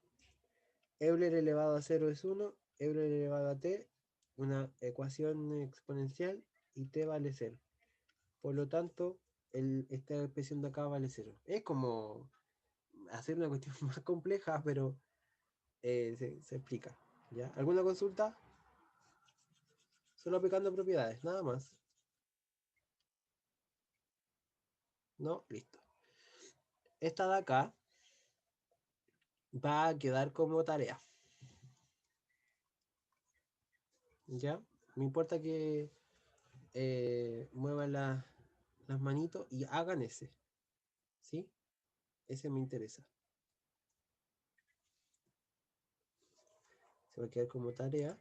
Euler elevado a 0 es 1. Euler elevado a t, una ecuación exponencial, y t vale 0. Por lo tanto, esta expresión de acá vale 0. Es como hacer una cuestión más compleja, pero se explica. ¿Ya? ¿Alguna consulta? Solo aplicando propiedades, nada más. No, listo. Esta de acá va a quedar como tarea. ¿Ya? Me importa que muevan las manitos y hagan ese. ¿Sí? Ese me interesa. Se va a quedar como tarea.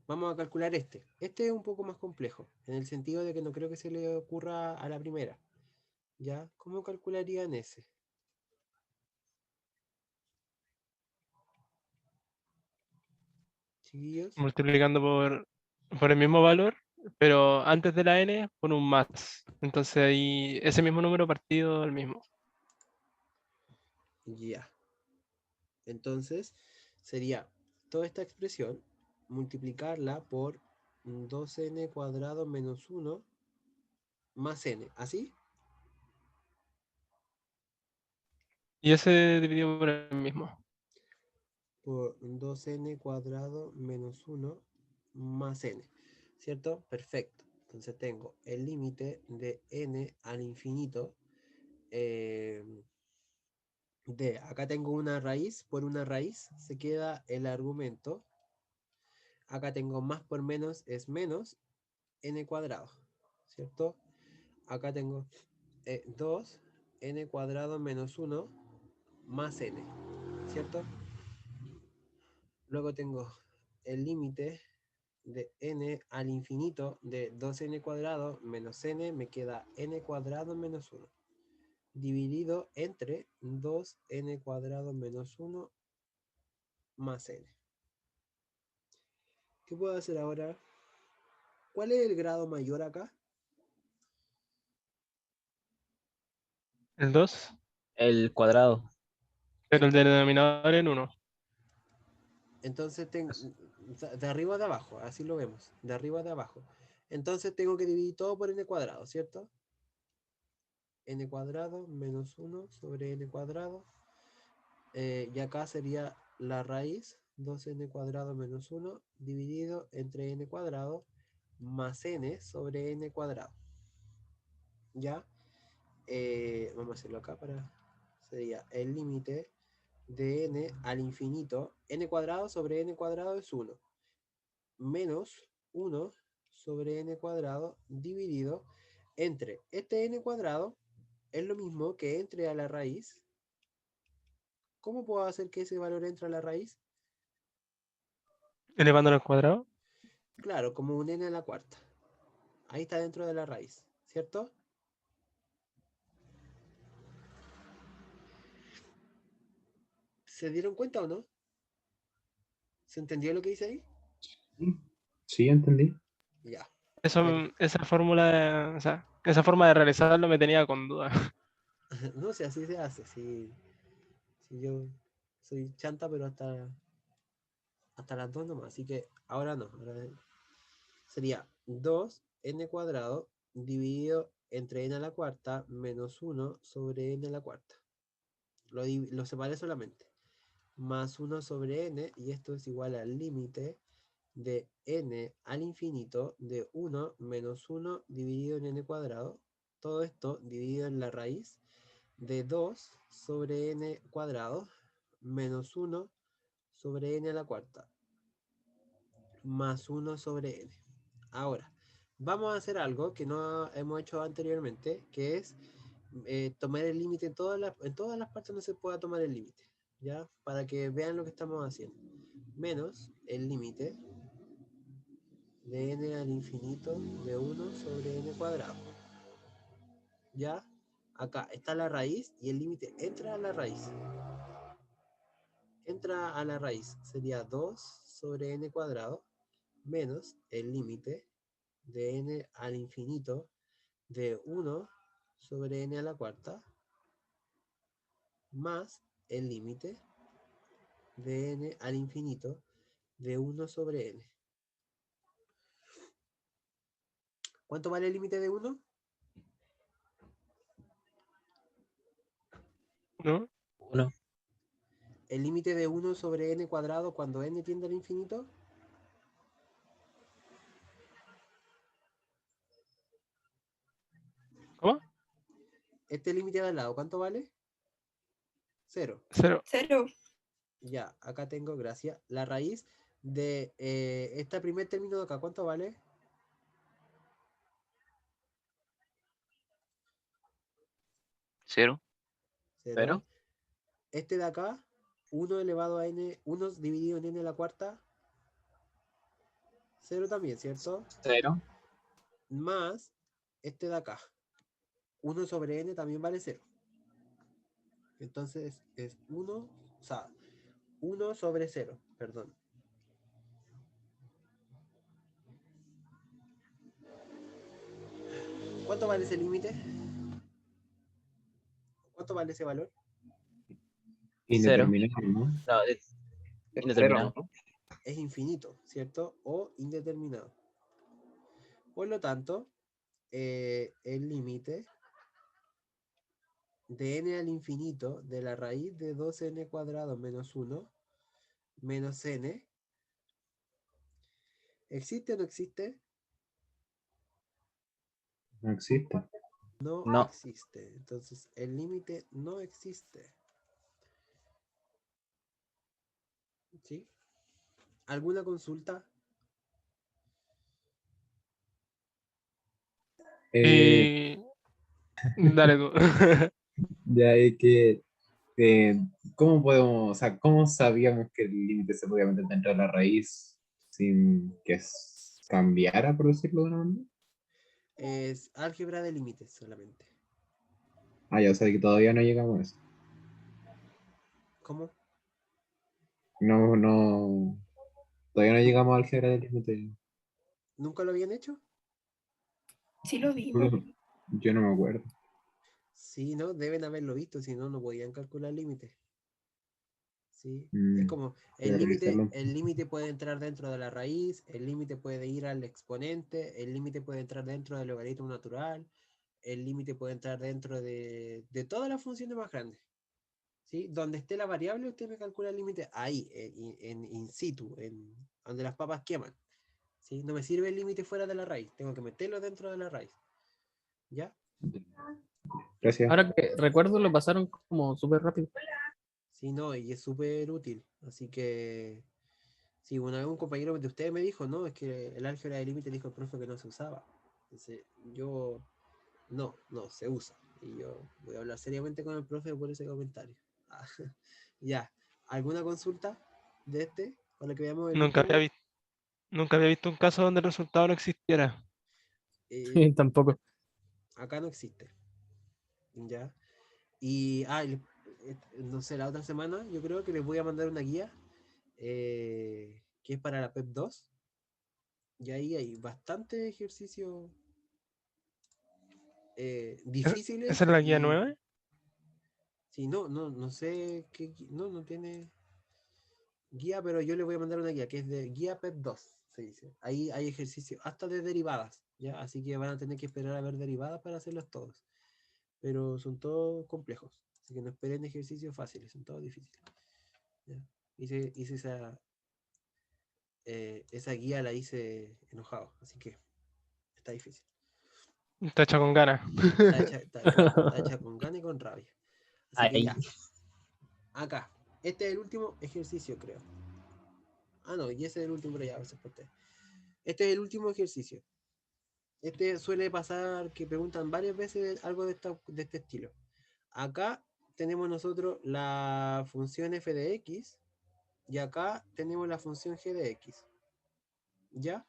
Vamos a calcular este. Este es un poco más complejo, en el sentido de que no creo que se le ocurra a la primera. ¿Ya? ¿Cómo calcularían ese? Chiquillos.
Multiplicando por el mismo valor, pero antes de la n por un más. Entonces ahí ese mismo número partido al mismo.
Ya. Entonces, sería toda esta expresión, multiplicarla por 2n cuadrado menos 1 más n. ¿Así?
Y ese dividido por el mismo.
Por 2n cuadrado menos 1 más n. ¿Cierto? Perfecto. Entonces tengo el límite de n al infinito de, acá tengo una raíz, por una raíz se queda el argumento. Acá tengo más por menos es menos n cuadrado, ¿cierto? Acá tengo 2 n cuadrado menos 1 más n, ¿cierto? Luego tengo el límite de n al infinito de 2n cuadrado menos n, me queda n cuadrado menos 1, dividido entre 2n cuadrado menos 1 más n. ¿Qué puedo hacer ahora? ¿Cuál es el grado mayor acá?
El 2,
El cuadrado.
pero el
Entonces,
denominador en 1.
entonces tengo de arriba a de abajo, así lo vemos, de arriba a de abajo. Entonces tengo que dividir todo por n cuadrado, ¿cierto? N cuadrado menos 1 sobre n cuadrado. Y acá sería la raíz, 2n cuadrado menos 1 dividido entre n cuadrado. más n sobre n cuadrado. ¿Ya? Vamos a hacerlo acá para... Sería el límite de n al infinito. N cuadrado sobre n cuadrado es 1. Menos 1 sobre n cuadrado dividido entre este n cuadrado es lo mismo que entre a la raíz. ¿Cómo puedo hacer que ese valor entre a la raíz?
Elevándolo al cuadrado.
Claro, como un n a la cuarta. Ahí está dentro de la raíz, ¿cierto? ¿Se dieron cuenta o no? ¿Se entendió lo que dice ahí?
Sí, entendí.
Ya.
Eso,
Bueno.
esa fórmula, o sea, esa forma de realizarlo me tenía con duda.
No sé, así se hace. Si yo soy chanta, pero hasta las 2 nomás. Así que ahora no. Ahora sería 2n cuadrado dividido entre n a la cuarta menos 1 sobre n a la cuarta. Lo separé solamente. Más 1 sobre n, y esto es igual al límite de n al infinito de 1 menos 1 dividido en n cuadrado. Todo esto dividido en la raíz de 2 sobre n cuadrado menos 1 sobre n a la cuarta más 1 sobre n. Ahora, vamos a hacer algo que no hemos hecho anteriormente, que es tomar el límite en todas las partes donde se pueda tomar el límite, ¿ya? Para que vean lo que estamos haciendo. Menos el límite de n al infinito de 1 sobre n cuadrado. ¿Ya? Acá está la raíz y el límite entra a la raíz. Entra a la raíz. Sería 2 sobre n cuadrado menos el límite de n al infinito de 1 sobre n a la cuarta más el límite de n al infinito de 1 sobre n. ¿Cuánto vale el límite de 1?
¿No?
1.
El límite de 1 sobre n cuadrado cuando n tiende al infinito.
¿Cómo?
Este límite de al lado, ¿cuánto vale? 0.
0.
0.
Ya, acá tengo, gracias, la raíz de este primer término de acá, ¿cuánto vale?
0.
0.
¿Pero?
Este de acá, 1 elevado a n, 1 dividido en n a la cuarta, 0 también, ¿cierto?
0.
Más este de acá, 1 sobre n también vale 0. Entonces es 1, o sea, 1 sobre 0, perdón. ¿Cuánto vale ese límite? ¿Cuánto vale ese valor?
Indeterminado, ¿no?
No,
Es
indeterminado.
cero, ¿no?
Es infinito, ¿cierto? O indeterminado. Por lo tanto, el límite de n al infinito de la raíz de 2n cuadrado menos 1 menos n, ¿existe o no existe?
No existe.
No,
No.
existe. Entonces, el límite no existe. ¿Sí? ¿Alguna consulta?
Eh,
Dale tú.
ya es que, eh, ¿cómo podemos, o sea, cómo sabíamos que el límite se podía meter dentro de la raíz sin que cambiara, por decirlo de una manera?
Es álgebra de límites solamente.
Ah, ya, o sea, que todavía no llegamos a eso.
¿Cómo?
No, no, todavía no llegamos al álgebra del límite.
¿Nunca lo habían hecho?
Sí lo vimos.
Yo no me acuerdo.
Sí, ¿no? Deben haberlo visto, si no, no podían calcular límites. ¿Sí? Es
Mm,
como
voy a revisarlo.
el límite puede entrar dentro de la raíz, el límite puede ir al exponente, el límite puede entrar dentro del logaritmo natural, el límite puede entrar dentro de todas las funciones más grandes. ¿Sí? Donde esté la variable, usted me calcula el límite ahí, in situ, donde las papas queman. ¿sí? No me sirve el límite fuera de la raíz, tengo que meterlo dentro de la raíz. ¿Ya?
Gracias.
Ahora que recuerdo, lo pasaron como súper rápido.
Sí, no, y es súper útil. Así que, sí, una vez un compañero de ustedes me dijo, no, es que el álgebra de límite dijo el profe que no se usaba. Entonces, yo, no, se usa. Y yo voy a hablar seriamente con el profe por ese comentario. Ah, ya, ¿alguna consulta de este? Para que veamos el
Nunca había
último.
visto, nunca había visto un caso donde el resultado no existiera.
Tampoco.
Acá no existe. ¿Ya? Y, no sé, la otra semana yo creo que les voy a mandar una guía que es para la PEP 2. Y ahí hay bastante ejercicios difíciles
¿Esa es la guía
y
nueva?
sí, no sé qué, no tiene guía, pero yo le voy a mandar una guía que es de guía PEP 2, se dice. Ahí hay ejercicios hasta de derivadas, ¿ya? Así que van a tener que esperar a ver derivadas para hacerlos todos. Pero son todos complejos, así que no esperen ejercicios fáciles, son todos difíciles. ¿Ya? Hice esa guía la hice enojado, así que está difícil.
Está hecha con ganas.
Claro, está hecha con ganas y con rabia. Así que
Ahí.
ya, acá. Este es el último ejercicio, creo. Ah, no, y ese es el último, pero ya, a veces por té. Este es el último ejercicio. Este suele pasar que preguntan varias veces algo de este estilo. Acá tenemos nosotros la función f de x y acá tenemos la función g de x. ¿Ya?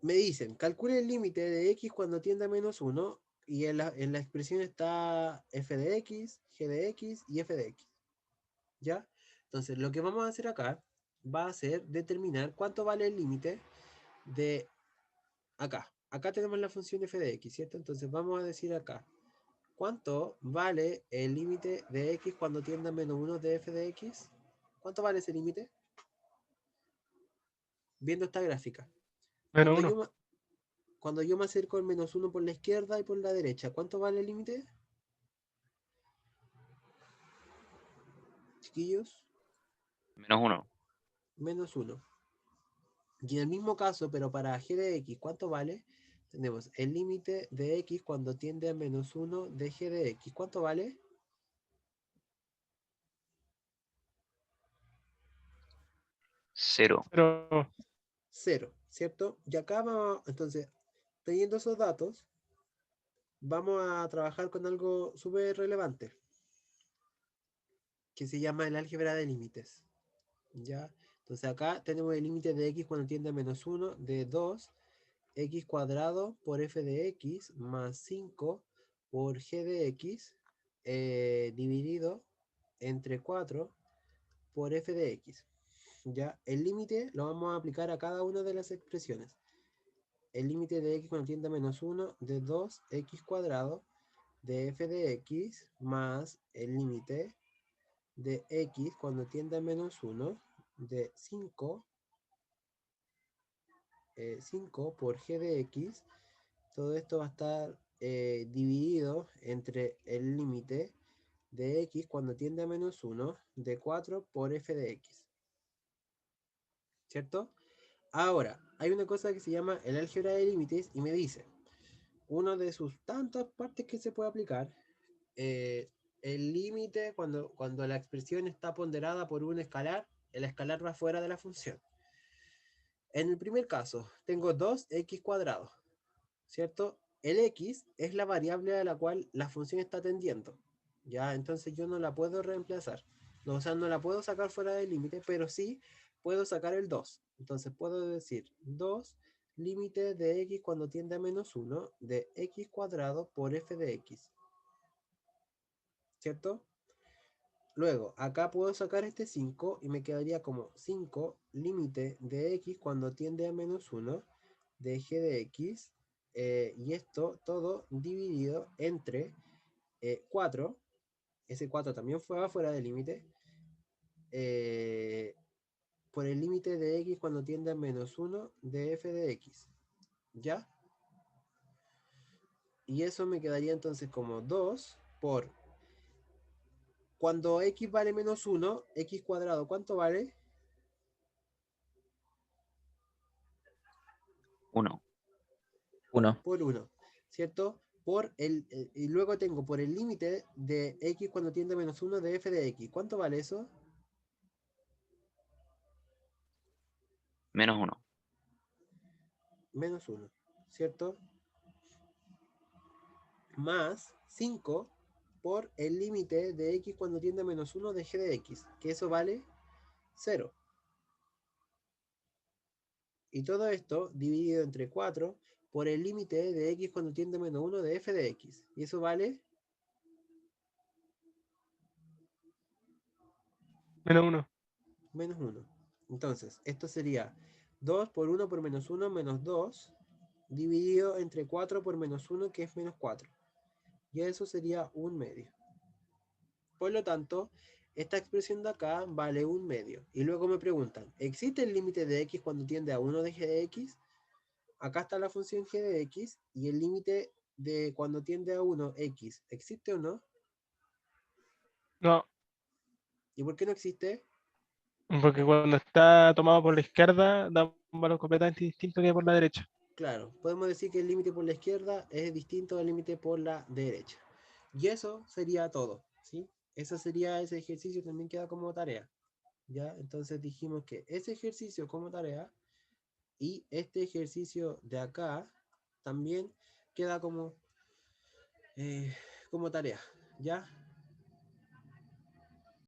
Me dicen, calcule el límite de x cuando tiende a -1 y en la expresión está f de x, g de x y f de x. ¿Ya? Entonces, lo que vamos a hacer acá va a ser determinar cuánto vale el límite de acá. Acá tenemos la función f de x, ¿cierto? Entonces, vamos a decir acá, ¿cuánto vale el límite de x cuando tiende a -1 de f de x? ¿Cuánto vale ese límite? Viendo esta gráfica.
Menos
Cuando
uno.
yo, cuando yo me acerco al -1 por la izquierda y por la derecha, ¿cuánto vale el límite? Chiquillos,
-1.
-1. Y en el mismo caso, pero para g de x, ¿cuánto vale? Tenemos el límite de x cuando tiende a -1 de g de x. ¿Cuánto vale?
0.
Pero
0, ¿cierto? Y acá vamos, entonces, teniendo esos datos, vamos a trabajar con algo súper relevante, que se llama el álgebra de límites. ¿Ya? Entonces acá tenemos el límite de x cuando tiende a -1 de 2x cuadrado por f de x más 5 por g de x dividido entre 4 por f de x. ¿Ya? El límite lo vamos a aplicar a cada una de las expresiones. El límite de x cuando tiende a -1 de 2x cuadrado de f de x más el límite de x cuando tiende a -1 de 5 por g de x. Todo esto va a estar dividido entre el límite de x cuando tiende a -1 de 4 por f de x. ¿Cierto? Ahora, hay una cosa que se llama el álgebra de límites y me dice, una de sus tantas partes que se puede aplicar, el límite cuando la expresión está ponderada por un escalar, el escalar va fuera de la función. En el primer caso, tengo 2x cuadrado, ¿cierto? El x es la variable a la cual la función está tendiendo, ¿ya? Entonces yo no la puedo reemplazar. No, o sea, no la puedo sacar fuera del límite, pero sí puedo sacar el 2. Entonces puedo decir 2 límite de x cuando tiende a -1 de x cuadrado por f de x, ¿cierto? Luego, acá puedo sacar este 5 y me quedaría como 5 límite de x cuando tiende a -1 de g de x, y esto todo dividido entre 4, ese 4 también fue afuera del límite, por el límite de x cuando tiende a -1 de f de x, ¿ya? Y eso me quedaría entonces como 2 por, cuando x vale -1, x cuadrado, ¿cuánto vale?
1.
1.
Por 1, ¿cierto? Y luego tengo por el límite de x cuando tiende a menos 1 de f de x. ¿Cuánto vale eso?
Menos 1.
Menos 1, ¿cierto? Más 5 por el límite de x cuando tiende a menos 1 de g de x, que eso vale 0. Y todo esto dividido entre 4 por el límite de x cuando tiende a menos 1 de f de x. Y eso vale
Menos 1.
menos 1. Entonces, esto sería 2 por 1 por menos 1 menos 2 dividido entre 4 por menos 1, que es menos 4. Y eso sería 1/2. Por lo tanto, esta expresión de acá vale 1/2. Y luego me preguntan, ¿existe el límite de x cuando tiende a 1 de g de x? Acá está la función g de x y el límite de cuando tiende a 1, x. ¿Existe o no?
No,
¿Y por qué no existe?
porque cuando está tomado por la izquierda da un valor completamente distinto que por la derecha.
Claro, podemos decir que el límite por la izquierda es distinto al límite por la derecha. Y eso sería todo, ¿sí? Eso sería ese ejercicio, también queda como tarea. ¿Ya? Entonces dijimos que ese ejercicio como tarea y este ejercicio de acá también queda como tarea, ¿ya?